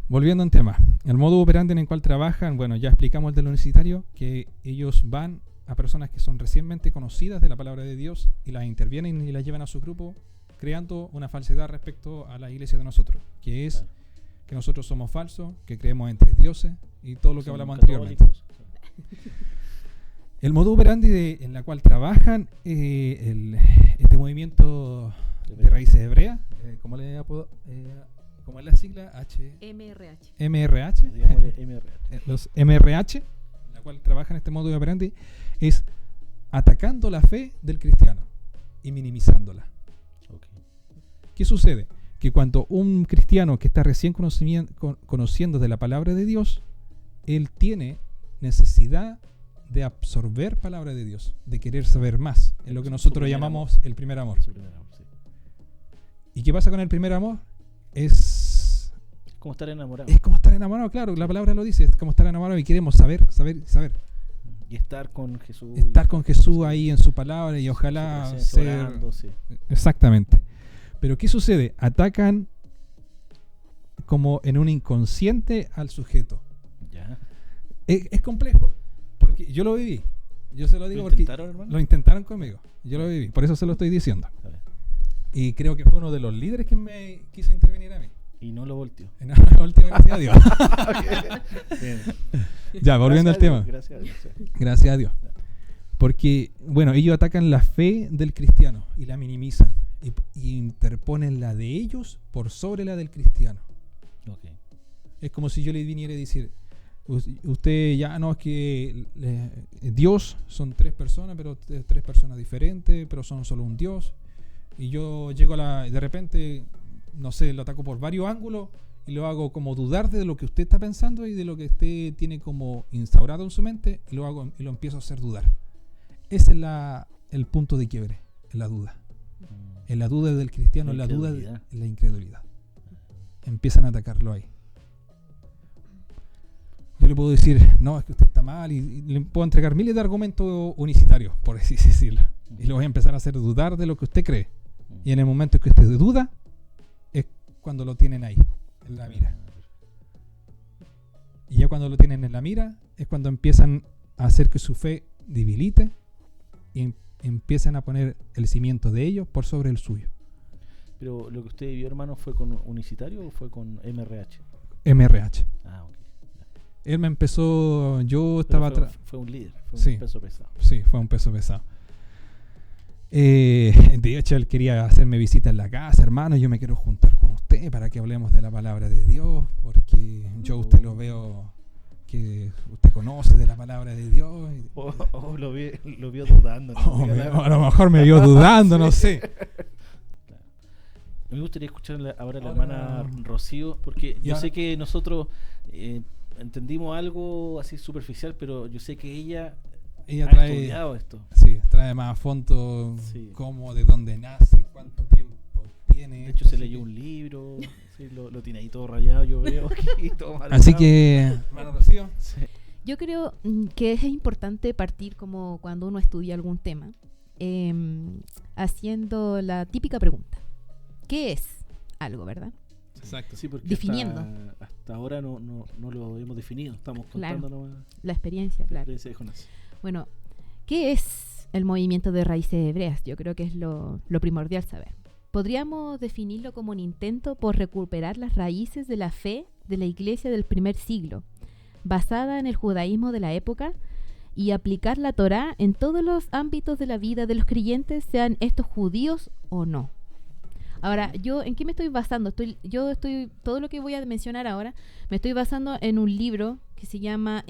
Volviendo a un tema, el modo operante en el cual trabajan, bueno, ya explicamos el del unicitario, que ellos van a personas que son recientemente conocidas de la palabra de Dios y las intervienen y las llevan a su grupo, creando una falsedad respecto a la iglesia de nosotros, que es que nosotros somos falsos, que creemos en tres dioses y todo lo que Son hablamos católicos. anteriormente. El modo operandi en la cual trabajan este movimiento de raíces hebreas, ¿cómo le apodo? ¿Cómo es la sigla? MRH. Digámosle MRH. Los MRH, en la cual trabajan este modo operandi, es atacando la fe del cristiano y minimizándola. Okay. ¿Qué sucede? Que cuando un cristiano que está recién conociendo de la palabra de Dios, él tiene necesidad de absorber palabra de Dios, de querer saber más, en lo que nosotros llamamos el primer amor. Su primer amor, sí. ¿Y qué pasa con el primer amor? Es como estar enamorado. Es como estar enamorado, claro, la palabra lo dice, es como estar enamorado y queremos saber. Y estar con Jesús. Estar con Jesús ahí en su palabra y ojalá ser... orando, sí. Exactamente. Pero ¿qué sucede? Atacan como en un inconsciente al sujeto. Ya. Es complejo, porque yo lo viví. Yo se lo digo porque lo intentaron conmigo. Yo lo viví, por eso se lo estoy diciendo. Y creo que fue uno de los líderes que me quiso intervenir a mí. Y no lo volteó. No lo volteó, gracias a Dios. Ya, volviendo al tema. Gracias a Dios. Porque, bueno, ellos atacan la fe del cristiano y la minimizan. Y interponen la de ellos por sobre la del cristiano. Okay. Es como si yo le viniera a decir, usted ya no es que Dios son tres personas, pero tres personas diferentes, pero son solo un Dios. Y yo llego de repente, no sé, lo ataco por varios ángulos y lo hago como dudar de lo que usted está pensando y de lo que usted tiene como instaurado en su mente y lo hago y lo empiezo a hacer dudar. Ese es el punto de quiebre, en la duda. En la duda del cristiano, en la duda de la incredulidad. Empiezan a atacarlo ahí. Yo le puedo decir, no, es que usted está mal y le puedo entregar miles de argumentos unicitarios, por así decirlo. Y lo voy a empezar a hacer dudar de lo que usted cree. Y en el momento que usted duda, es cuando lo tienen ahí, en la mira. Y ya cuando lo tienen en la mira, es cuando empiezan a hacer que su fe debilite y empiezan a poner el cimiento de ellos por sobre el suyo. Pero lo que usted vivió, hermano, ¿fue con Unicitario o fue con MRH? MRH. Ah, ok. Él me empezó, yo estaba atrás. Fue un líder, fue sí, un peso pesado. Sí, fue un peso pesado. De hecho, él quería hacerme visita en la casa, hermano, yo me quiero juntar con usted para que hablemos de la palabra de Dios, porque yo a usted lo veo que usted conoce de la palabra de Dios. Lo vio dudando. ¿No? A lo mejor me vio dudando, no sé. Claro. Me gustaría escuchar ahora a la hermana Rocío, porque yo sé que nosotros entendimos algo así superficial, pero yo sé que ella ella Ha trae, estudiado esto. sí, trae más a fondo Sí. cómo, de dónde nace, cuánto tiempo tiene. De hecho, esto, se así leyó que- un libro, sí, lo tiene ahí todo rayado, yo veo aquí, todo marcado. Así que, hermano Rocío, Sí. Yo creo que es importante partir como cuando uno estudia algún tema, haciendo la típica pregunta. ¿Qué es algo, verdad? exacto. Sí, porque Definiendo. hasta ahora no lo hemos definido. Estamos Claro. contando nomás La experiencia, la claro. experiencia de Jonás. Bueno, ¿qué es el movimiento de raíces hebreas? Yo creo que es lo primordial saber. Podríamos definirlo como un intento por recuperar las raíces de la fe de la iglesia del primer siglo, basada en el judaísmo de la época, y aplicar la Torá en todos los ámbitos de la vida de los creyentes, sean estos judíos o no. Ahora, ¿yo en qué me estoy basando? Todo lo que voy a mencionar ahora, me estoy basando en un libro que se llama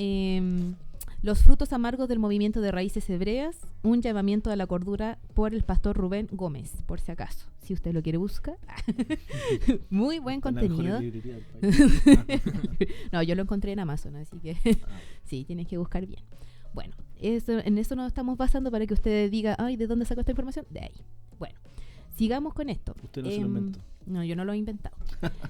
Los frutos amargos del movimiento de raíces hebreas, un llamamiento a la cordura, por el pastor Rubén Gómez, por si acaso, si usted lo quiere buscar. Muy buen Está en la mejor contenido. librería del país. No, yo lo encontré en Amazon, así que sí, tienes que buscar bien. Bueno, en eso nos estamos basando para que usted diga, ay, ¿de dónde sacó esta información? De ahí. Bueno, sigamos con esto. Usted no se lo inventó. No, yo no lo he inventado.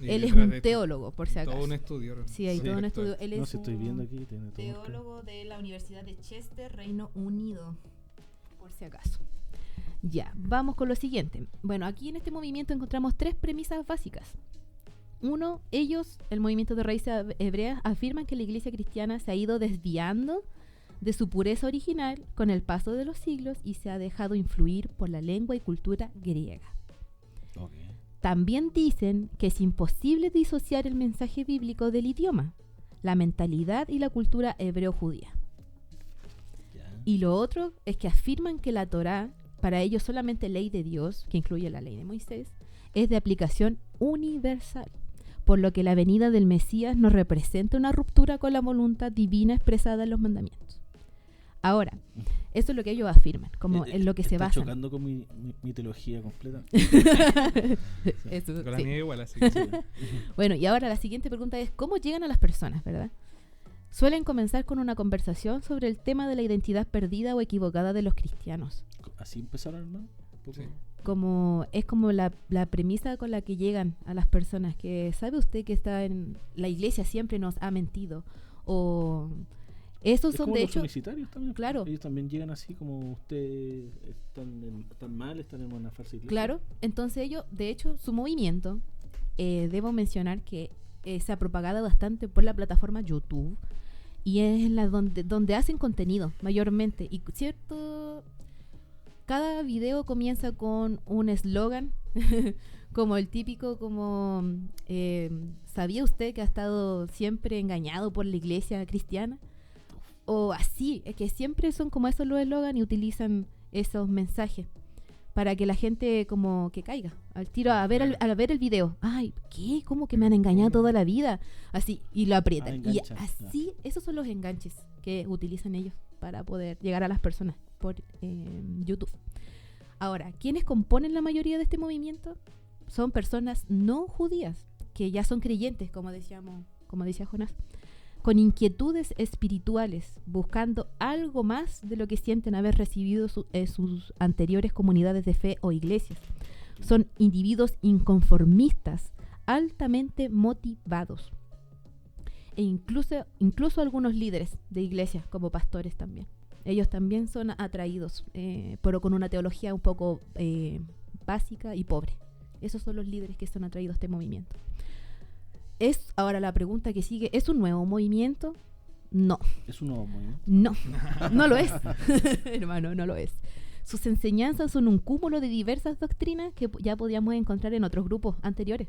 Y Él es detrás un de esto, teólogo, por si acaso. todo un estudio. Sí, hay Sí. todo un estudio. Él No, es si estoy viendo un aquí, tiene todo un teólogo de la Universidad de Chester, Reino Unido, por si acaso. Ya, vamos con lo siguiente. Bueno, aquí en este movimiento encontramos 3 premisas básicas. Uno, ellos, el movimiento de raíces hebreas, afirman que la iglesia cristiana se ha ido desviando de su pureza original con el paso de los siglos y se ha dejado influir por la lengua y cultura griega. Ok. También dicen que es imposible disociar el mensaje bíblico del idioma, la mentalidad y la cultura hebreo-judía. Ya. Y lo otro es que afirman que la Torá, para ellos solamente ley de Dios, que incluye la ley de Moisés, es de aplicación universal, por lo que la venida del Mesías nos representa una ruptura con la voluntad divina expresada en los mandamientos. Ahora, eso es lo que ellos afirman, como en lo que se está basan. chocando con mi teología completa. Eso, Con la sí. mía igual, así. Bueno, y ahora la siguiente pregunta es, ¿cómo llegan a las personas, verdad? Suelen comenzar con una conversación sobre el tema de la identidad perdida o equivocada de los cristianos. ¿Así empezaron, hermano? Un poco. Sí. Es como la premisa con la que llegan a las personas, que sabe usted que está en la iglesia siempre nos ha mentido, o esos Es son como de los hecho, unitarios también. claro. Ellos también llegan así como ustedes están mal, están en una falsa iglesia. claro, entonces ellos, de hecho, su movimiento, debo mencionar que se ha propagado bastante por la plataforma YouTube, y es la donde hacen contenido mayormente, y cierto, cada video comienza con un eslogan como el típico, como ¿sabía usted que ha estado siempre engañado por la iglesia cristiana? O así, es que siempre son como esos los eslogans y utilizan esos mensajes para que la gente como que caiga al tiro a ver al ver el video. Ay, ¿qué? ¿Cómo que me han engañado toda la vida? Así, y lo aprietan. Y enganchan, así, esos son los enganches que utilizan ellos para poder llegar a las personas por YouTube. Ahora, ¿quiénes componen la mayoría de este movimiento? Son personas no judías, que ya son creyentes, como decía Jonás, con inquietudes espirituales, buscando algo más de lo que sienten haber recibido sus anteriores comunidades de fe o iglesias. Son individuos inconformistas, altamente motivados. E incluso algunos líderes de iglesias, como pastores también. Ellos también son atraídos, pero con una teología un poco básica y pobre. Esos son los líderes que son atraídos a este movimiento. Es ahora la pregunta que sigue, ¿es un nuevo movimiento? No, Es un nuevo movimiento. no lo es. Hermano, no lo es. Sus enseñanzas son un cúmulo de diversas doctrinas que ya podíamos encontrar en otros grupos anteriores.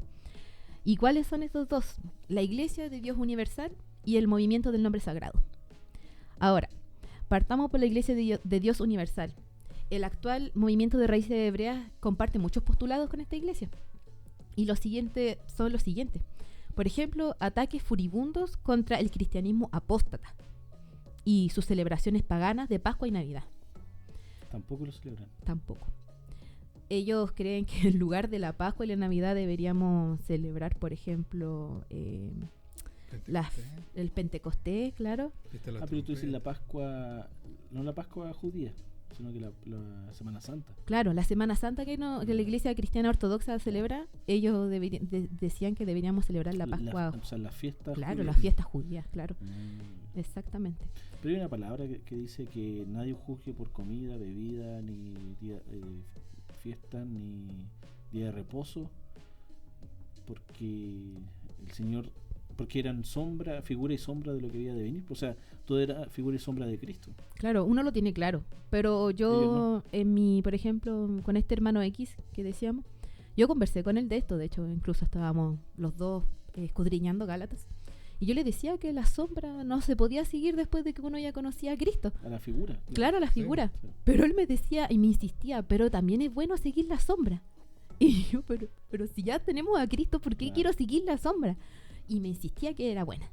¿Y cuáles son estos dos? La Iglesia de Dios Universal y el Movimiento del Nombre Sagrado. Ahora, partamos por la Iglesia de Dios Universal. El actual movimiento de raíces hebreas comparte muchos postulados con esta iglesia. Y los siguientes son los siguientes. Por ejemplo, ataques furibundos contra el cristianismo apóstata y sus celebraciones paganas de Pascua y Navidad. Tampoco lo celebran. Tampoco. Ellos creen que en lugar de la Pascua y la Navidad deberíamos celebrar, por ejemplo, el Pentecostés, claro. Pero tú dices la Pascua, no la Pascua judía, sino que la Semana Santa. Claro, la Semana Santa que la Iglesia Cristiana Ortodoxa celebra, ellos decían que deberíamos celebrar la Pascua. O sea, las fiestas Claro, judías. las fiestas judías, claro. Exactamente. Pero hay una palabra que dice que nadie juzgue por comida, bebida, ni día, fiesta, ni día de reposo, porque el Señor, porque eran figura y sombra de lo que había de venir. O sea, todo era figura y sombra de Cristo. Claro, uno lo tiene claro, pero yo, por ejemplo, con este hermano X que decíamos, yo conversé con él de esto, de hecho, incluso estábamos los dos escudriñando Gálatas, y yo le decía que la sombra no se podía seguir después de que uno ya conocía a Cristo. A la figura. Claro, a la figura. Sí. Pero él me decía y me insistía, pero también es bueno seguir la sombra. Y yo, pero si ya tenemos a Cristo, ¿por qué quiero seguir la sombra? Y me insistía que era buena.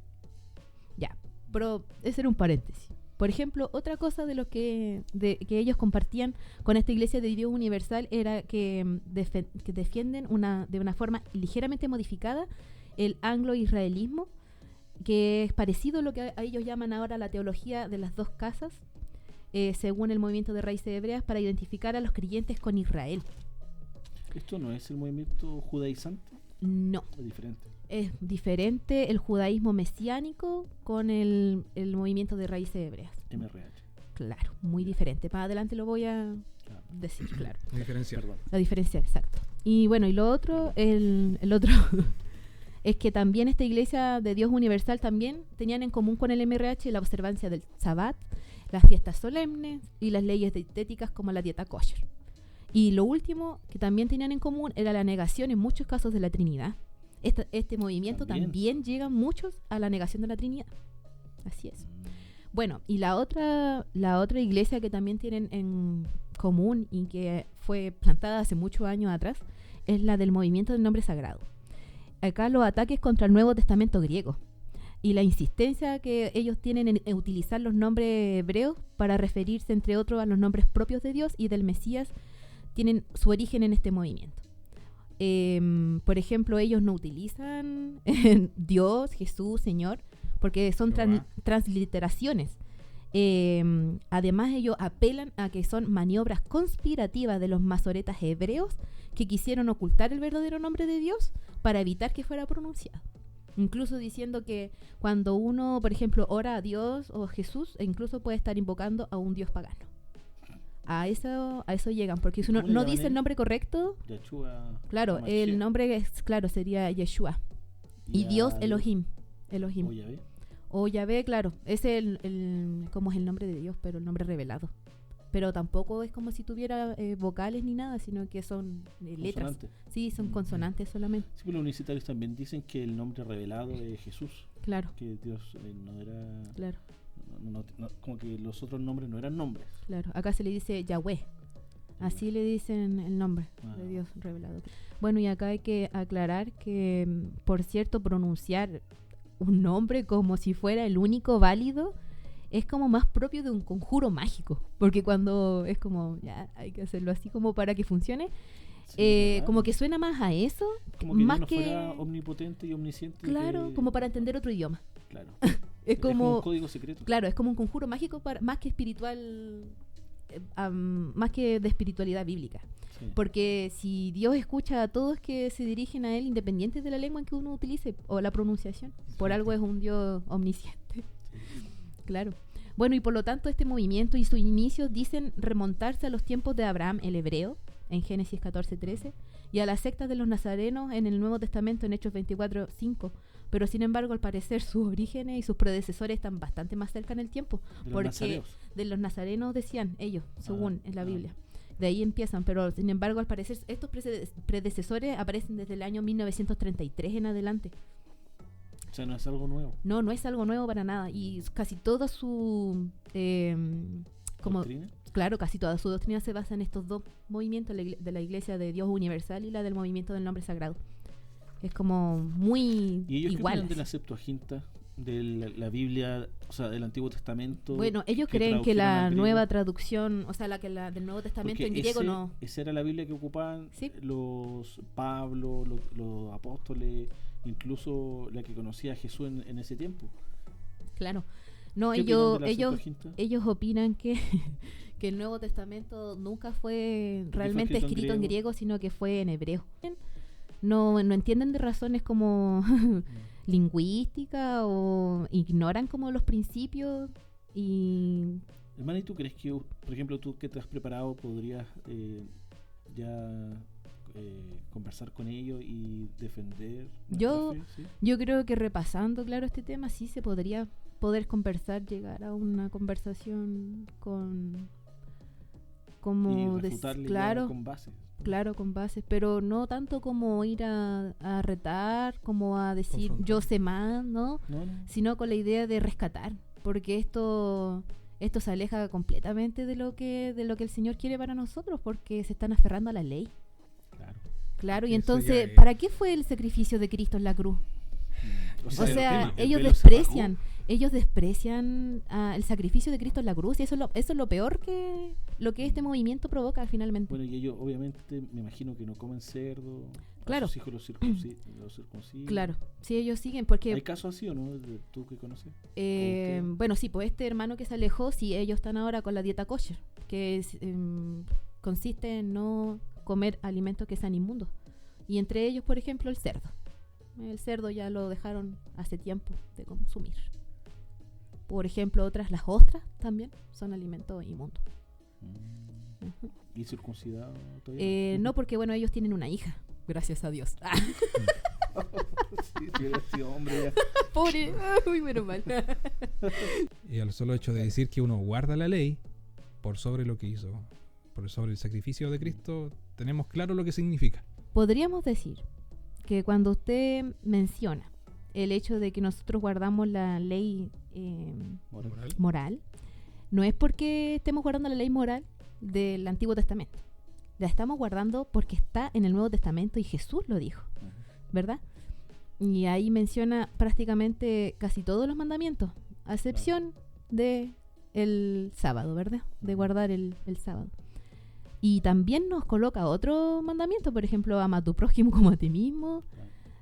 Ya, pero ese era un paréntesis. Por ejemplo, otra cosa de lo que ellos compartían con esta Iglesia de Dios Universal era que defienden de una forma ligeramente modificada el anglo-israelismo, que es parecido a lo que a ellos llaman ahora la teología de las dos casas, según el movimiento de raíces hebreas, para identificar a los creyentes con Israel. ¿Esto no es el movimiento judaizante? No. ¿Es diferente? Es diferente el judaísmo mesiánico con el movimiento de raíces hebreas. MRH. Claro, muy diferente. Más adelante lo voy a decir, claro. La diferencia. Perdón. La diferencia, exacto. Y bueno, y lo otro, el otro es que también esta Iglesia de Dios Universal también tenían en común con el MRH la observancia del Sabbat, las fiestas solemnes y las leyes dietéticas como la dieta kosher. Y lo último que también tenían en común era la negación en muchos casos de la Trinidad. Este movimiento también llega muchos a la negación de la Trinidad. Así es. Bueno, y la otra iglesia que también tienen en común y que fue plantada hace muchos años atrás es la del movimiento del nombre sagrado. Acá los ataques contra el Nuevo Testamento griego y la insistencia que ellos tienen en utilizar los nombres hebreos para referirse, entre otros, a los nombres propios de Dios y del Mesías, tienen su origen en este movimiento. Por ejemplo, ellos no utilizan Dios, Jesús, Señor, porque son transliteraciones. Además, ellos apelan a que son maniobras conspirativas de los masoretas hebreos que quisieron ocultar el verdadero nombre de Dios para evitar que fuera pronunciado. Incluso diciendo que cuando uno, por ejemplo, ora a Dios o Jesús, incluso puede estar invocando a un dios pagano. A eso llegan, porque si uno no dice el nombre correcto, Yeshua, claro, el nombre sería Yeshua. Y Dios Elohim. O Yahvé, claro, ese es como es el nombre de Dios, pero el nombre revelado. Pero tampoco es como si tuviera vocales ni nada, sino que son letras. Sí, son consonantes solamente. Sí, pero los unicitarios también dicen que el nombre revelado es Jesús. Claro. Que Dios no era... Claro. No, como que los otros nombres no eran nombres. Claro, acá se le dice Yahweh. Así le dicen el nombre de Dios revelado. Bueno, y acá hay que aclarar que, por cierto, pronunciar un nombre como si fuera el único válido es como más propio de un conjuro mágico. Porque cuando es como, ya, hay que hacerlo así como para que funcione, como que suena más a eso. Como que más no fuera omnipotente y omnisciente. Claro, como para entender otro idioma. Claro. Es como un código secreto. Claro, es como un conjuro mágico más que espiritual, más que de espiritualidad bíblica. Sí. Porque si Dios escucha a todos que se dirigen a Él, independientes de la lengua en que uno utilice o la pronunciación, por algo es un Dios omnisciente. Sí. Claro. Bueno, y por lo tanto este movimiento y sus inicios dicen remontarse a los tiempos de Abraham, el hebreo, en Génesis 14:13, y a las sectas de los nazarenos en el Nuevo Testamento en Hechos 24:5. Pero sin embargo, al parecer, sus orígenes y sus predecesores están bastante más cerca en el tiempo. Porque de los nazarenos decían ellos, según en la Biblia. De ahí empiezan, pero sin embargo, al parecer, estos predecesores aparecen desde el año 1933 en adelante. O sea, no es algo nuevo. No, no es algo nuevo para nada. Y casi toda su... ¿Doctrina? Claro, casi toda su doctrina se basa en estos dos movimientos, de la Iglesia de Dios Universal y la del movimiento del nombre sagrado. Es como muy ¿Y ellos igual. qué opinan de la Septuaginta? de la Biblia, o sea, del Antiguo Testamento. Bueno, ellos creen que la nueva traducción, o sea, la del Nuevo Testamento en griego no. Esa era la Biblia que ocupaban ¿Sí? los Pablo, los apóstoles, incluso la que conocía a Jesús en ese tiempo. Claro. No, ¿Qué ellos opinan de la Septuaginta? ellos opinan que el Nuevo Testamento nunca fue realmente escrito en griego, sino que fue en hebreo. No entienden de razones como lingüística o ignoran como los principios y... Hermano, ¿y tú crees que, por ejemplo, tú que te has preparado, podrías ya conversar con ellos y defender nuestra fe? ¿Sí? Yo creo que repasando, claro, este tema, sí se podría poder conversar, llegar a una conversación con... como y refutarle claro, con bases. Claro, con bases, pero no tanto como ir a retar, como a decir Confrontar. yo sé más, ¿no? No. Sino con la idea de rescatar, porque esto se aleja completamente de lo que el Señor quiere para nosotros, porque se están aferrando a la ley. Claro, y Eso entonces, ya es- ¿para qué fue el sacrificio de Cristo en la cruz? O O el sea, tema, el ellos velo se desprecian el sacrificio de Cristo en la cruz, y eso es lo peor que lo que este movimiento provoca finalmente. Bueno, y ellos obviamente me imagino que no comen cerdo. Claro. A sus hijos los circuncidan. Claro, sí, ellos siguen, porque ¿Hay casos así o no? ¿Tú que conoces? bueno, sí, pues este hermano que se alejó, sí, ellos están ahora con la dieta kosher, que consiste en no comer alimentos que sean inmundos. Y entre ellos, por ejemplo, el cerdo. El cerdo ya lo dejaron hace tiempo de consumir. Por ejemplo, las ostras también son alimentos inmundos. Ujú. ¿Y circuncidado todavía? No, porque bueno, ellos tienen una hija, gracias a Dios. Sí, si hubiera sido hombre ya. Pobre, uy, menos mal. Y al solo hecho de decir que uno guarda la ley por sobre lo que hizo, por sobre el sacrificio de Cristo, tenemos claro lo que significa. Podríamos decir que cuando usted menciona el hecho de que nosotros guardamos la ley moral, no es porque estemos guardando la ley moral del Antiguo Testamento. La estamos guardando porque está en el Nuevo Testamento y Jesús lo dijo, ¿verdad? Y ahí menciona prácticamente casi todos los mandamientos, a excepción de el sábado, ¿verdad? De guardar el sábado. Y también nos coloca otro mandamiento, por ejemplo, ama a tu prójimo como a ti mismo,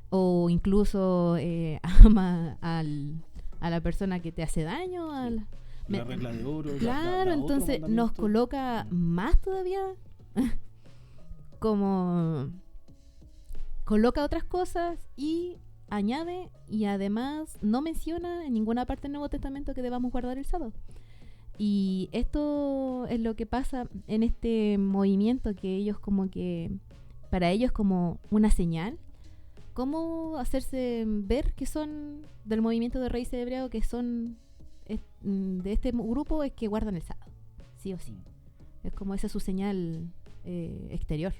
o incluso ama a la persona que te hace daño. La regla de oro. Claro, da otro entonces nos mandamiento. coloca más todavía, como coloca otras cosas y añade, y además no menciona en ninguna parte del Nuevo Testamento que debamos guardar el sábado. Y esto es lo que pasa en este movimiento, que ellos como que, para ellos como una señal, cómo hacerse ver que son del movimiento de raíces hebreos, que son de este grupo, es que guardan el sábado, sí o sí. Es como esa su señal exterior,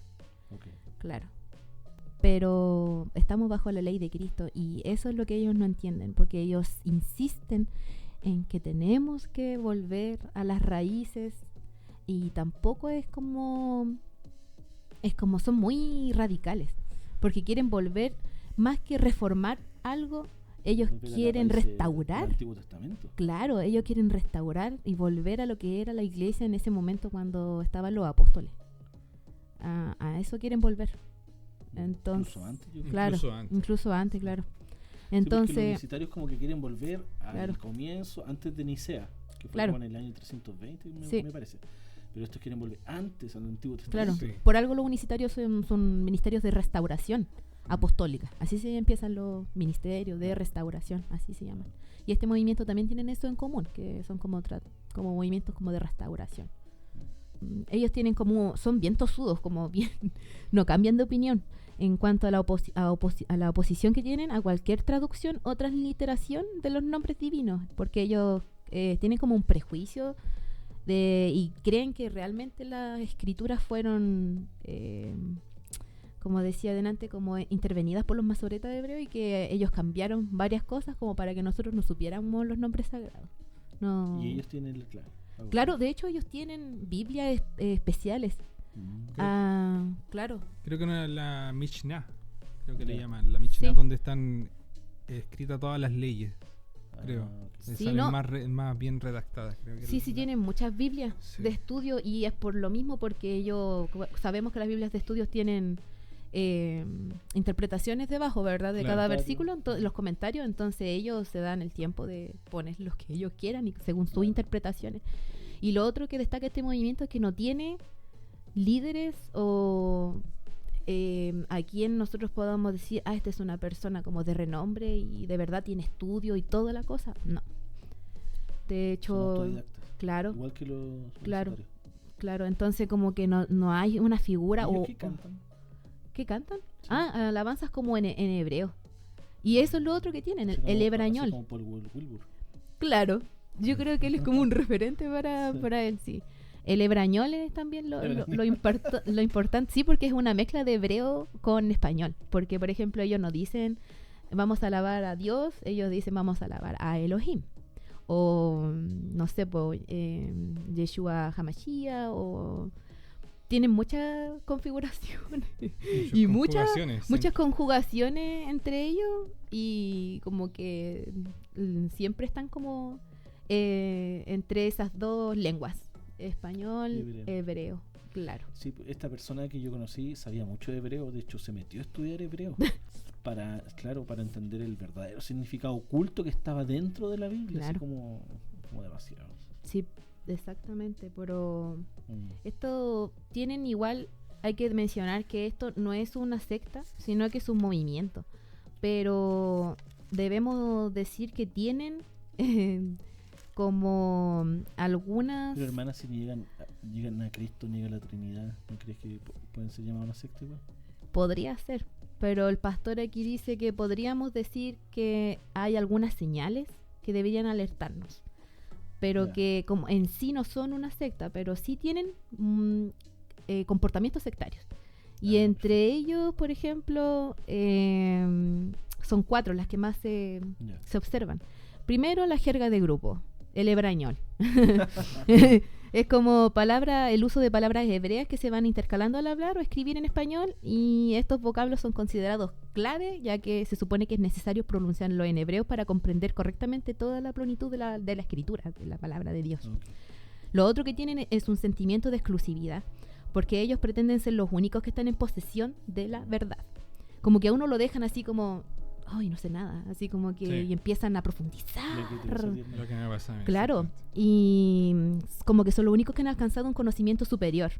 Okay. claro. Pero estamos bajo la ley de Cristo y eso es lo que ellos no entienden, porque ellos insisten en que tenemos que volver a las raíces, y tampoco es como son muy radicales, porque quieren volver, más que reformar algo, ellos Volver a la quieren raíz restaurar. del Antiguo Testamento. Claro, ellos quieren restaurar y volver a lo que era la iglesia en ese momento cuando estaban los apóstoles. A eso quieren volver. Entonces, Incluso antes, yo creo. claro, incluso antes, claro. Sí, porque Entonces, los nicitarios como que quieren volver al Claro. comienzo, antes de Nicea, que fue Claro. como en el año 320, Sí. me parece. Pero estos quieren volver antes al Antiguo claro, Testamento. Sí. por algo los unicitarios son ministerios de restauración apostólica. Así se empiezan los ministerios de restauración, así se llaman. Y este movimiento también tienen eso en común, que son como movimientos como de restauración. Ellos tienen son bien tosudos, como bien, no cambian de opinión en cuanto a la oposición que tienen a cualquier traducción o transliteración de los nombres divinos, porque ellos tienen como un prejuicio y creen que realmente las escrituras fueron, como decía adelante, como intervenidas por los masoretas hebreos, y que ellos cambiaron varias cosas como para que nosotros no supiéramos los nombres sagrados. No. Y ellos tienen, Claro, de hecho ellos tienen Biblias especiales. Claro. Creo que no es la Mishnah, creo que le Ya. llaman la Mishnah, Sí. donde están escritas todas las leyes. creo. ok. Sí, Salen no. más bien redactadas, creo que Sí, tienen muchas Biblias Sí. de estudio y es por lo mismo porque ellos, sabemos que las Biblias de estudios tienen interpretaciones debajo, ¿verdad? De Claro. cada Comentario. versículo, los comentarios, entonces ellos se dan el tiempo de poner los que ellos quieran y según sus Claro. interpretaciones. Y lo otro que destaca este movimiento es que no tiene líderes o a quien nosotros podamos decir, esta es una persona como de renombre y de verdad tiene estudio y toda la cosa. No. De Son hecho, autodidactas. claro, Igual que los Claro. universitarios. claro. Entonces como que no hay una figura ¿Ellos o... qué cantan? ¿Qué cantan? Sí. Alabanzas como en hebreo. Y eso es lo otro que tienen, Así el como- así hebrañol. como Paul Wilbur. Claro, yo creo que él es como un referente para, Sí. para él, sí. El hebrañol es también lo Hebrañol. importante, sí, porque es una mezcla de hebreo con español. Porque, por ejemplo, ellos no dicen vamos a alabar a Dios, ellos dicen vamos a alabar a Elohim. O, no sé, Yeshua Hamashiach, o... Tienen muchas configuraciones y conjugaciones, sí. muchas conjugaciones entre ellos y como que siempre están como entre esas dos lenguas, español, Hebreo. hebreo, claro. Sí, esta persona que yo conocí sabía mucho de hebreo, de hecho se metió a estudiar hebreo para, claro, para entender el verdadero significado oculto que estaba dentro de la Biblia, así Claro. como demasiado. Sí, exactamente, pero Mm. esto tienen igual, hay que mencionar que esto no es una secta, sino que es un movimiento, pero debemos decir que tienen como algunas... Pero hermanas, si llegan a Cristo, niegan la Trinidad, ¿no crees que pueden ser llamados una secta igual? Podría ser, pero el pastor aquí dice que podríamos decir que hay algunas señales que deberían alertarnos, pero Ya. que como en sí no son una secta, pero sí tienen comportamientos sectarios. Y Ah, entre ellos, por ejemplo, son 4 las que más se Ya. observan. Primero, la jerga de grupo, el hebrañol. Es como el uso de palabras hebreas que se van intercalando al hablar o escribir en español, y estos vocablos son considerados clave, ya que se supone que es necesario pronunciarlo en hebreo para comprender correctamente toda la plenitud de la escritura, de la palabra de Dios. Ok. Lo otro que tienen es un sentimiento de exclusividad, porque ellos pretenden ser los únicos que están en posesión de la verdad. Como que a uno lo dejan así como, ay, no sé nada, así como que Sí. y empiezan a profundizar. Lo que te pasó a ti, hermano. Lo que me pasa a mí, Claro, exactamente. y como que son los únicos que han alcanzado un conocimiento superior.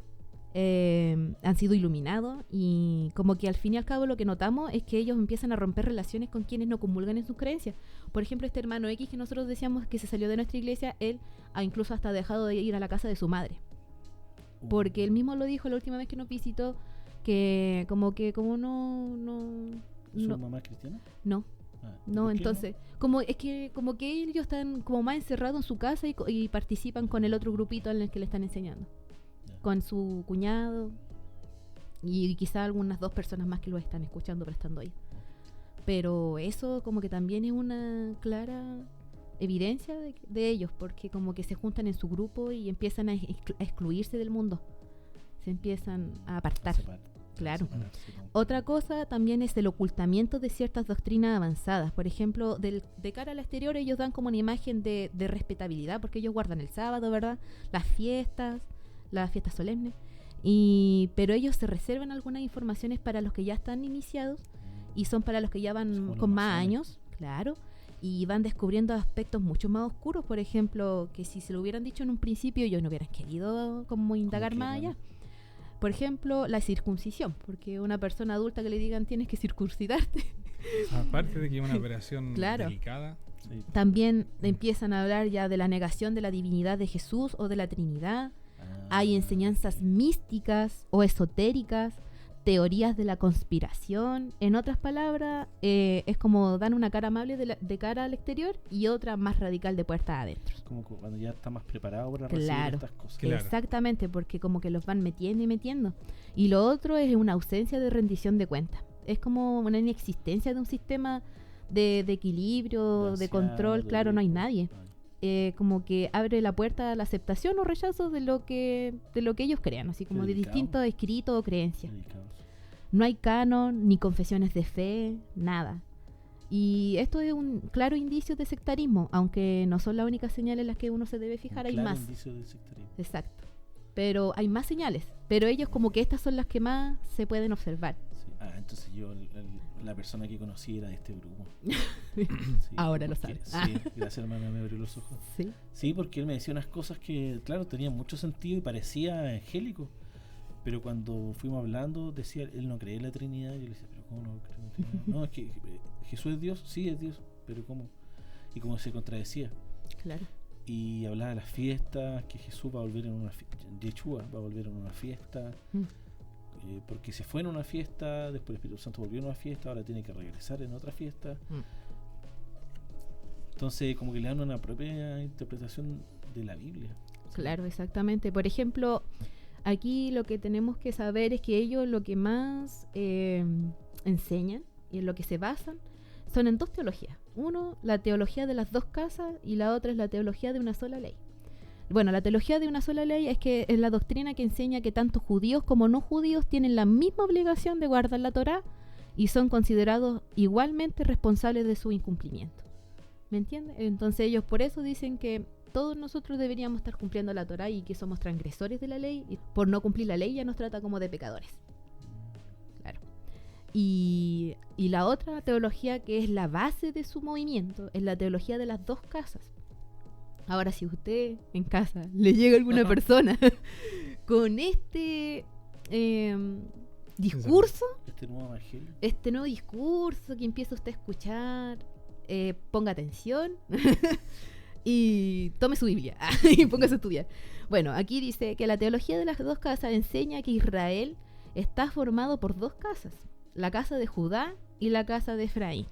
Han sido iluminados y como que al fin y al cabo lo que notamos es que ellos empiezan a romper relaciones con quienes no comulgan en sus creencias. Por ejemplo, este hermano X que nosotros decíamos que se salió de nuestra iglesia, él ha incluso hasta dejado de ir a la casa de su madre. Porque él mismo lo dijo la última vez que nos visitó, que como ¿Su no, mamá es cristiana? no, Ah, no, ¿por qué entonces, como que ellos están como más encerrados en su casa y participan con el otro grupito en el que le están enseñando, Ya. con su cuñado y quizá algunas 2 personas más que lo están escuchando pero estando ahí. Pero eso como que también es una clara evidencia de ellos, porque como que se juntan en su grupo y empiezan a excluirse del mundo, se empiezan a apartar. Claro. Separarse como- Otra cosa también es el ocultamiento de ciertas doctrinas avanzadas. Por ejemplo, de cara al exterior ellos dan como una imagen de respetabilidad, porque ellos guardan el sábado, ¿verdad? Las fiestas solemnes. Pero ellos se reservan algunas informaciones para los que ya están iniciados y son para los que ya van Como los con más masones. años, claro. Y van descubriendo aspectos mucho más oscuros, por ejemplo, que si se lo hubieran dicho en un principio ellos no hubieran querido como indagar qué, más hermana? allá. Por ejemplo, la circuncisión, porque una persona adulta que le digan tienes que circuncidarte, Aparte de que es una operación Claro. delicada, Sí. también empiezan a hablar ya de la negación de la divinidad de Jesús o de la Trinidad. Hay enseñanzas místicas o esotéricas, teorías de la conspiración. En otras palabras, es como dan una cara amable de cara al exterior y otra más radical de puertas adentro. Como cuando ya está más preparado para recibir Claro. estas cosas. Claro. Exactamente, porque como que los van metiendo y metiendo. Y lo otro es una ausencia de rendición de cuentas. Es como una inexistencia de un sistema de equilibrio, de control. Claro, no hay nadie. Como que abre la puerta a la aceptación o rechazo de lo que ellos crean, así como de Delicado. distintos escritos o creencias. No hay canon, ni confesiones de fe, nada. Y esto es un claro indicio de sectarismo, aunque no son las únicas señales en las que uno se debe fijar, hay Claro, más. indicio de sectarismo. Exacto. Pero hay más señales, pero ellos como que estas son las que más se pueden observar. Sí. Entonces yo, la persona que conocí era de este grupo. Sí, Ahora lo porque- sabes. Sí, gracias hermana, me abrió los ojos. Sí. Sí, porque él me decía unas cosas que, claro, tenían mucho sentido y parecía angélico. Pero cuando fuimos hablando, decía, él no cree en la Trinidad. Y yo le decía, ¿pero cómo no cree en la Trinidad? No, es que Jesús es Dios, sí es Dios, pero ¿cómo? Y como se contradecía. Claro. Y hablaba de las fiestas, que Jesús va a volver en una fiesta, Yeshua va a volver en una fiesta, porque se fue en una fiesta, después el Espíritu Santo volvió en una fiesta, ahora tiene que regresar en otra fiesta. Entonces como que le dan una propia interpretación de la Biblia. Claro, exactamente. Por ejemplo, aquí lo que tenemos que saber es que ellos lo que más enseñan y en lo que se basan son en dos teologías. Uno, la teología de las dos casas, y la otra es la teología de una sola ley. Bueno, la teología de una sola ley es que es la doctrina que enseña que tanto judíos como no judíos tienen la misma obligación de guardar la Torá y son considerados igualmente responsables de su incumplimiento. ¿Me entiendes? Entonces ellos por eso dicen que todos nosotros deberíamos estar cumpliendo la Torá y que somos transgresores de la ley, y por no cumplir la ley ya nos trata como de pecadores. Claro. Y la otra teología que es la base de su movimiento es la teología de las dos casas. Ahora, si usted en casa le llega alguna persona con este discurso, Este nuevo evangelio, este nuevo discurso que empieza usted a escuchar, ponga atención y tome su Biblia y póngase a estudiar. Bueno, aquí dice que la teología de las dos casas enseña que Israel está formado por dos casas, la casa de Judá y la casa de Efraín.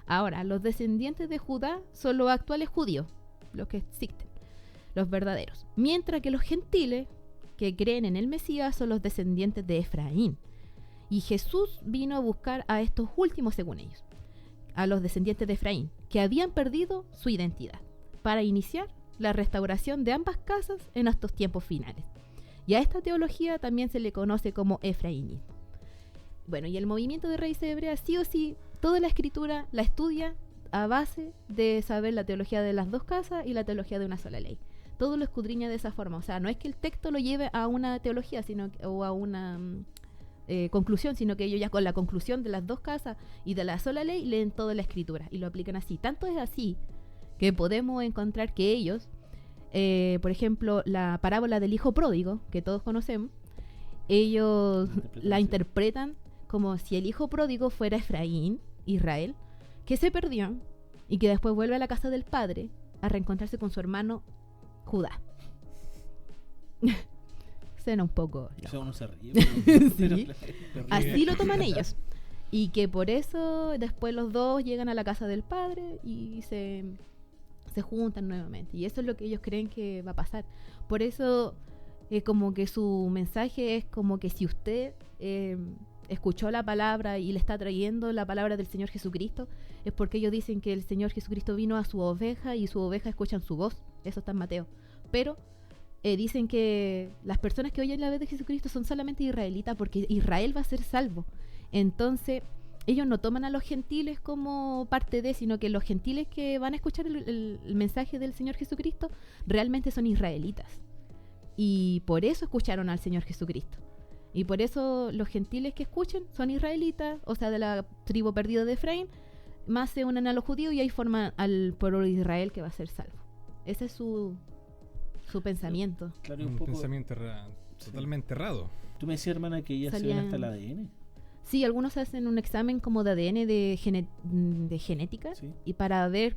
Ahora, los descendientes de Judá son los actuales judíos, los que existen, los verdaderos, mientras que los gentiles que creen en el Mesías son los descendientes de Efraín. Y Jesús vino a buscar a estos últimos, según ellos, a los descendientes de Efraín, que habían perdido su identidad, para iniciar la restauración de ambas casas en estos tiempos finales. Y a esta teología también se le conoce como efrainismo. Bueno, y el movimiento de Raíces Hebreas, sí o sí, toda la escritura la estudia a base de saber la teología de las dos casas y la teología de una sola ley. Todo lo escudriña de esa forma. O sea, no es que el texto lo lleve a una teología o a una conclusión, sino que ellos ya con la conclusión de las dos casas y de la sola ley leen toda la escritura y lo aplican así. Tanto es así que podemos encontrar que ellos, por ejemplo, la parábola del hijo pródigo, que todos conocemos, ellos la interpretan como si el hijo pródigo fuera Efraín, Israel, que se perdió y que después vuelve a la casa del padre a reencontrarse con su hermano Judá. Suena un poco loco. O sea, uno se ríe. Sí. Así lo toman ellos. Y que por eso después los dos llegan a la casa del padre y se juntan nuevamente. Y eso es lo que ellos creen que va a pasar. Por eso como que su mensaje es como que si usted escuchó la palabra y le está trayendo la palabra del Señor Jesucristo, es porque ellos dicen que el Señor Jesucristo vino a su oveja y su oveja escuchan su voz. Eso está en Mateo. Pero dicen que las personas que oyen la voz de Jesucristo son solamente israelitas porque Israel va a ser salvo. Entonces ellos no toman a los gentiles como parte de, sino que los gentiles que van a escuchar el mensaje del Señor Jesucristo realmente son israelitas. Y por eso escucharon al Señor Jesucristo. Y por eso los gentiles que escuchen son israelitas, o sea, de la tribu perdida de Efraín, más se unen a los judíos y ahí forman al pueblo de Israel que va a ser salvo. Ese es su pensamiento. Claro, Un poco, pensamiento totalmente errado. Tú me decías, hermana, que ellas se ven hasta el ADN. Sí, algunos hacen un examen como de ADN de genética, Sí. y para ver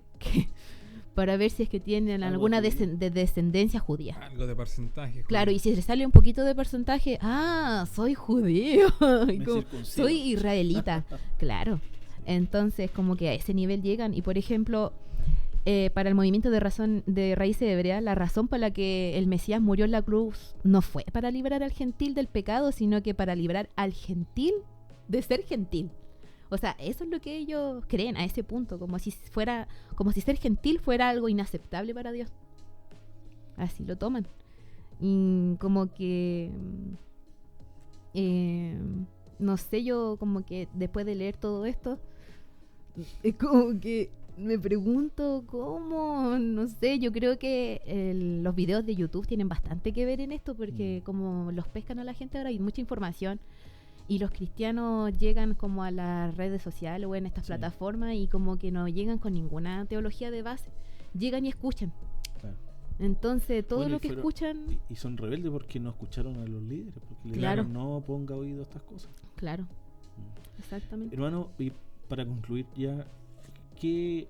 si es que tienen Algo alguna judío. descendencia judía. Algo de porcentaje. Claro, y si le sale un poquito de porcentaje, soy judío, y Me como, circuncido. soy israelita, claro. Entonces, como que a ese nivel llegan. Y por ejemplo, para el movimiento de Raíces Hebreas, la razón por la que el Mesías murió en la cruz no fue para librar al gentil del pecado, sino que para librar al gentil de ser gentil. O sea, eso es lo que ellos creen a ese punto, como si ser gentil fuera algo inaceptable para Dios. Así lo toman. Y como que no sé, yo como que después de leer todo esto Es como que me pregunto cómo, no sé, yo creo que los videos de YouTube tienen bastante que ver en esto porque como los pescan a la gente ahora hay mucha información y los cristianos llegan como a las redes sociales o en estas plataformas y como que no llegan con ninguna teología de base, llegan y escuchan. Claro. Entonces todo lo que escuchan... Y son rebeldes porque no escucharon a los líderes, porque le dijeron no ponga oído a estas cosas. Claro, exactamente. Hermano, y para concluir ya, ¿qué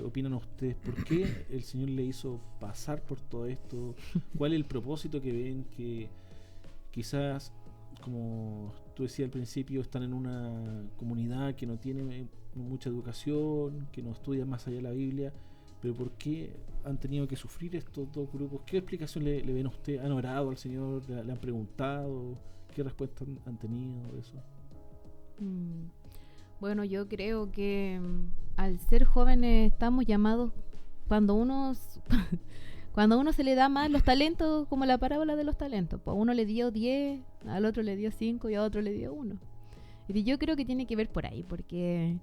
opinan ustedes? ¿Por qué el Señor le hizo pasar por todo esto? ¿Cuál es el propósito que ven? Que quizás, como tú decías al principio, están en una comunidad que no tiene mucha educación, que no estudia más allá de la Biblia, pero ¿por qué han tenido que sufrir estos dos grupos? ¿Qué explicación le ven a usted? ¿Han orado al Señor? ¿Le han preguntado? ¿Qué respuesta han tenido de eso? Bueno, yo creo que al ser jóvenes estamos llamados cuando uno se le da más los talentos, como la parábola de los talentos, pues a uno le dio 10, al otro le dio 5 y a otro le dio 1. Y yo creo que tiene que ver por ahí, porque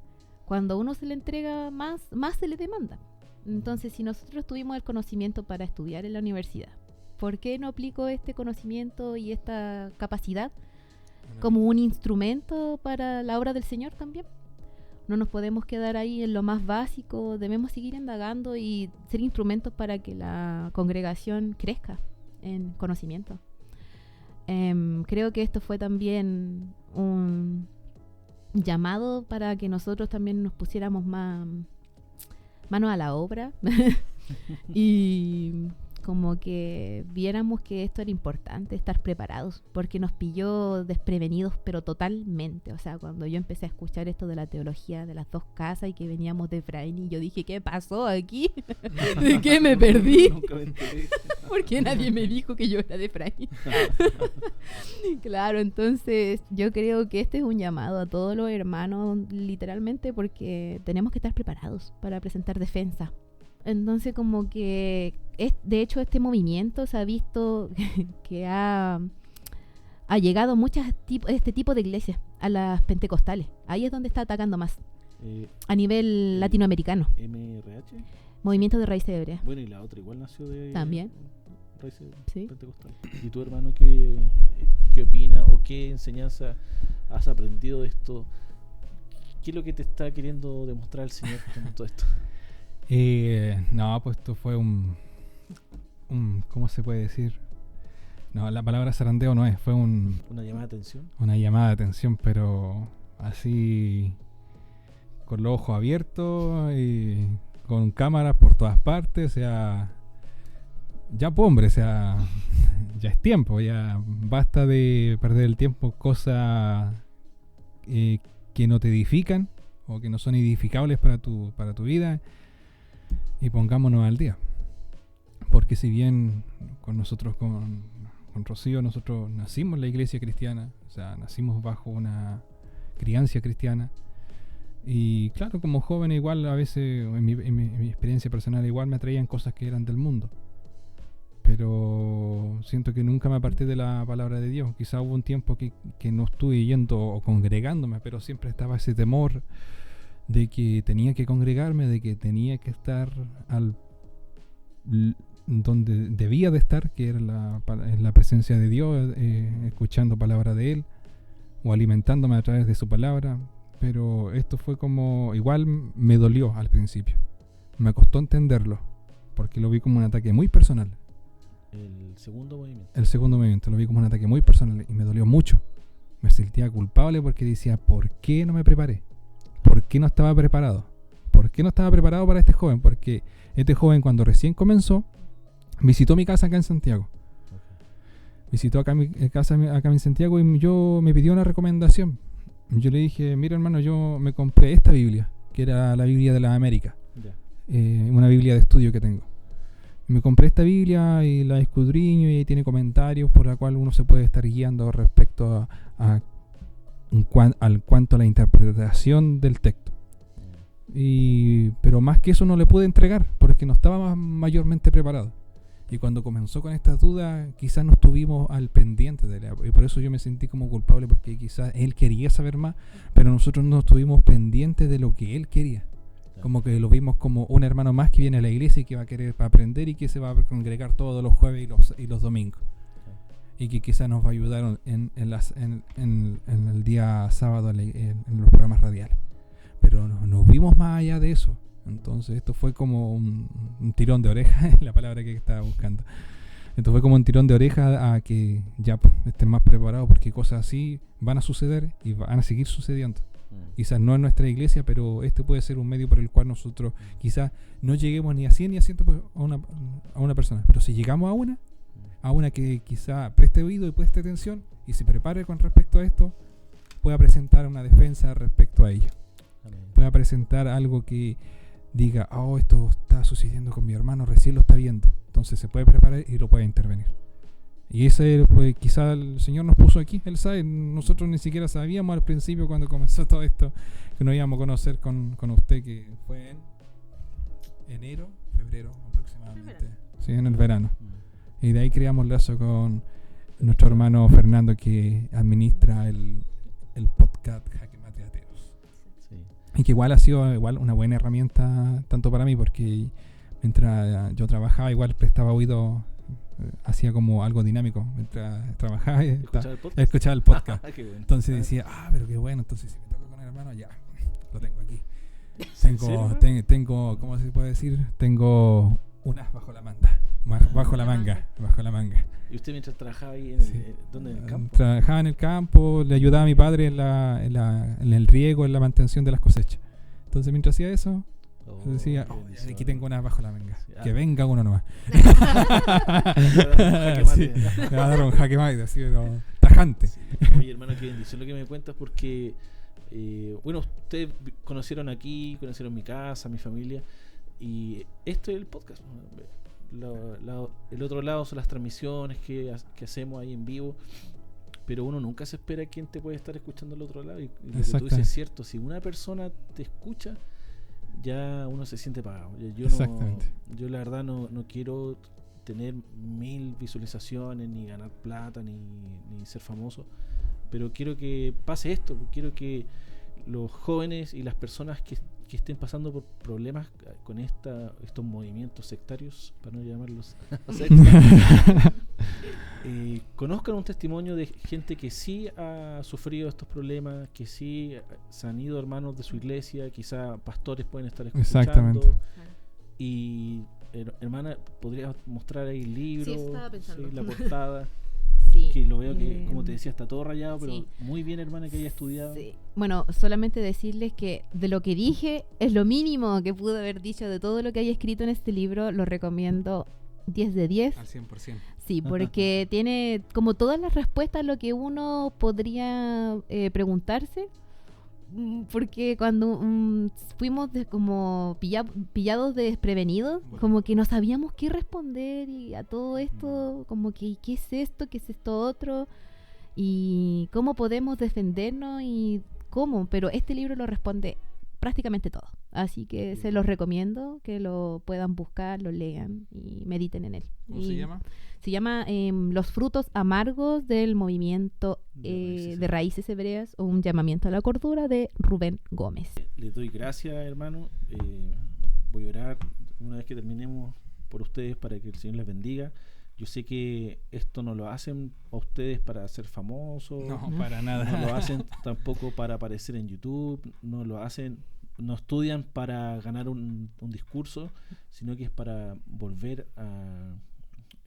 cuando uno se le entrega más se le demanda. Entonces, si nosotros tuvimos el conocimiento para estudiar en la universidad, ¿por qué no aplico este conocimiento y esta capacidad como un instrumento para la obra del Señor también? No nos podemos quedar ahí en lo más básico, debemos seguir indagando y ser instrumentos para que la congregación crezca en conocimiento. Creo que esto fue también un llamado para que nosotros también nos pusiéramos manos a la obra y como que viéramos que esto era importante, estar preparados, porque nos pilló desprevenidos, pero totalmente. O sea, cuando yo empecé a escuchar esto de la teología de las dos casas y que veníamos de Efraín, y yo dije, ¿qué pasó aquí? ¿De qué me perdí? Nunca me enteré. Porque nadie me dijo que yo era de Efraín. Claro, entonces yo creo que este es un llamado a todos los hermanos, literalmente, porque tenemos que estar preparados para presentar defensa. Entonces como que de hecho este movimiento se ha visto que ha llegado este tipo de iglesias, a las pentecostales. Ahí es donde está atacando más a nivel latinoamericano. MRH, Movimiento de Raíces Hebreas. bueno, y la otra igual nació de También. Raíces Sí. Pentecostales. ¿Y tu hermano qué opina o qué enseñanza has aprendido de esto? ¿Qué es lo que te está queriendo demostrar el Señor con todo esto? No, pues esto fue un ¿cómo se puede decir? No, la palabra zarandeo no es, fue ¿Una llamada de atención? una llamada de atención, pero así con los ojos abiertos y con cámaras por todas partes. O sea, ya pues, hombre, o sea, ya es tiempo, ya basta de perder el tiempo en cosas que no te edifican o que no son edificables para tu vida, y pongámonos al día. Porque si bien con nosotros, con Rocío, nosotros nacimos en la iglesia cristiana, o sea, nacimos bajo una crianza cristiana, y claro, como joven igual a veces, en mi experiencia personal, igual me atraían cosas que eran del mundo, pero siento que nunca me aparté de la palabra de Dios. Quizá hubo un tiempo que no estuve yendo o congregándome, pero siempre estaba ese temor de que tenía que congregarme, de que tenía que estar donde debía de estar, que era en la presencia de Dios, escuchando palabra de Él o alimentándome a través de su palabra. Pero esto fue como, igual me dolió al principio, me costó entenderlo, porque lo vi como un ataque muy personal. El segundo movimiento lo vi como un ataque muy personal y me dolió mucho. Me sentía culpable porque decía, ¿por qué no me preparé? ¿Por qué no estaba preparado? ¿Por qué no estaba preparado para este joven? Porque este joven, cuando recién comenzó, visitó mi casa acá en Santiago. Visitó acá mi casa acá en Santiago y me pidió una recomendación. Yo le dije, mira hermano, yo me compré esta Biblia, que era la Biblia de las Américas, una Biblia de estudio que tengo. Me compré esta Biblia y la escudriño, y ahí tiene comentarios por la cual uno se puede estar guiando respecto al cuanto a la interpretación del texto. Pero más que eso no le pude entregar porque no estaba mayormente preparado. Y cuando comenzó con estas dudas, quizás no estuvimos al pendiente de él. Y por eso yo me sentí como culpable, porque quizás él quería saber más, pero nosotros no estuvimos pendientes de lo que él quería. Como que lo vimos como un hermano más que viene a la iglesia y que va a querer aprender y que se va a congregar todos los jueves y los domingos. Y que quizás nos va a ayudar en el día sábado en los programas radiales. Pero nos vimos más allá de eso. Entonces esto fue como un tirón de oreja, es la palabra que estaba buscando. Esto fue como un tirón de oreja a que ya estén más preparados, porque cosas así van a suceder y van a seguir sucediendo. Quizás no en nuestra iglesia, pero este puede ser un medio por el cual nosotros quizás no lleguemos ni a 100 ni a 100 a una persona. Pero si llegamos a una que quizá preste oído y preste atención y se prepare con respecto a esto, pueda presentar una defensa respecto a ello. Pueda presentar algo que diga, oh, esto está sucediendo con mi hermano, recién lo está viendo. Entonces se puede preparar y lo puede intervenir. Y ese, pues, quizá el Señor nos puso aquí, Él sabe, nosotros ni siquiera sabíamos al principio cuando comenzó todo esto, que nos íbamos a conocer con usted, que fue en enero, febrero aproximadamente. Sí, en el verano. Y de ahí creamos lazo con nuestro hermano Fernando, que administra el podcast Jaque Mate Ateos. Sí. Y que igual ha sido una buena herramienta tanto para mí, porque mientras yo trabajaba igual prestaba oído, hacía como algo dinámico mientras trabajaba y escuchaba el podcast. Entonces decía, pero qué bueno, entonces si me toca con el hermano, ya, lo tengo aquí. Tengo, ¿cómo se puede decir? Tengo unas bajo la manga. Bajo la manga. ¿Y usted mientras trabajaba ahí ¿dónde? ¿En el campo? Trabajaba en el campo, le ayudaba a mi padre en el riego, en la mantención de las cosechas. Entonces mientras hacía eso, decía, aquí tengo unas bajo la manga. Sí, que venga uno nomás. Me va a dar un jaque mate, así, pero tajante. Sí. Oye, hermano, qué bendición lo que me cuentas, porque bueno, ustedes conocieron mi casa, mi familia, y esto es el podcast. El otro lado son las transmisiones que hacemos ahí en vivo, pero uno nunca se espera quién te puede estar escuchando al otro lado, y lo que tú dices es cierto. Si una persona te escucha, ya uno se siente pagado. Yo la verdad no quiero tener 1000 visualizaciones, ni ganar plata, ni ser famoso, pero quiero que pase esto. Quiero que los jóvenes y las personas que estén pasando por problemas con estos movimientos sectarios, para no llamarlos conozcan un testimonio de gente que sí ha sufrido estos problemas, que sí se han ido hermanos de su iglesia, quizá pastores pueden estar escuchando. Exactamente. Y hermana, ¿podrías mostrar ahí el libro? Sí, estaba pensando. Sí, la portada. Sí. Que lo veo que, como te decía, está todo rayado, pero sí. Muy bien, hermana, que haya estudiado. Sí. Bueno, solamente decirles que de lo que dije es lo mínimo que pude haber dicho. De todo lo que hay escrito en este libro, lo recomiendo 10 de 10. Al 100%. Sí, porque tiene como todas las respuestas a lo que uno podría preguntarse. Porque cuando fuimos como pillados desprevenidos, como que no sabíamos qué responder, y a todo esto como que ¿qué es esto? ¿Qué es esto otro? Y cómo podemos defendernos y cómo, pero este libro lo responde prácticamente todo, así que se los recomiendo que lo puedan buscar, lo lean y mediten en él. ¿Cómo se llama? Se llama Los frutos amargos del movimiento de raíces hebreas, o un llamamiento a la cordura, de Rubén Gómez. Les doy gracias, hermano. Voy a orar una vez que terminemos por ustedes para que el Señor les bendiga. Yo sé que esto no lo hacen a ustedes para ser famosos. No, para nada. No lo hacen tampoco para aparecer en YouTube. No estudian para ganar un discurso, sino que es para volver a...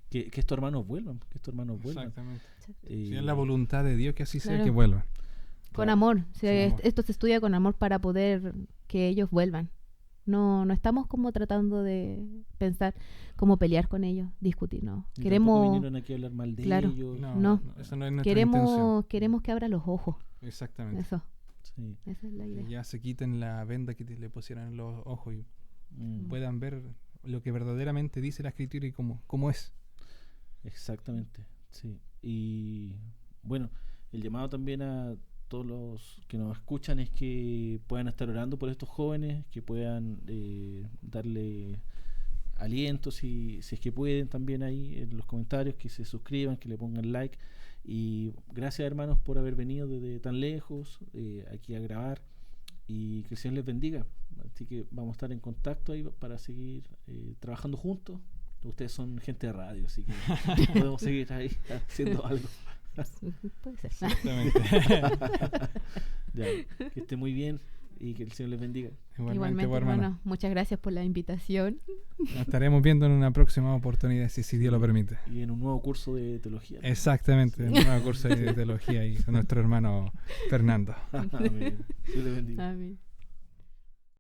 Que estos hermanos vuelvan. Exactamente. Si es la voluntad de Dios que así claro. sea, que vuelvan. Con amor. Esto se estudia con amor para poder que ellos vuelvan. No estamos como tratando de pensar cómo pelear con ellos, discutir, no. Y queremos vinieron aquí a hablar mal de ellos. No. Eso no es nuestra intención. Queremos que abra los ojos. Exactamente. Eso. Sí. Esa es la idea. Que ya se quiten la venda que le pusieran en los ojos y puedan ver lo que verdaderamente dice la Escritura y cómo es. Exactamente, sí. Y bueno, el llamado también a todos los que nos escuchan es que puedan estar orando por estos jóvenes, que puedan darle aliento, si es que pueden también ahí en los comentarios, que se suscriban, que le pongan like. Y gracias, hermanos, por haber venido desde tan lejos aquí a grabar, y que el Señor les bendiga. Así que vamos a estar en contacto ahí para seguir trabajando juntos. Ustedes son gente de radio, así que podemos seguir ahí haciendo algo. Puede ser. Exactamente. Ya, que esté muy bien y que el Señor les bendiga. Igualmente, pues, hermano. hermano, muchas gracias por la invitación. Nos estaremos viendo en una próxima oportunidad, si Dios lo permite. Y en un nuevo curso de teología. Exactamente, en un nuevo curso de teología ahí con nuestro hermano Fernando. Amén. Dios les bendiga. Amén.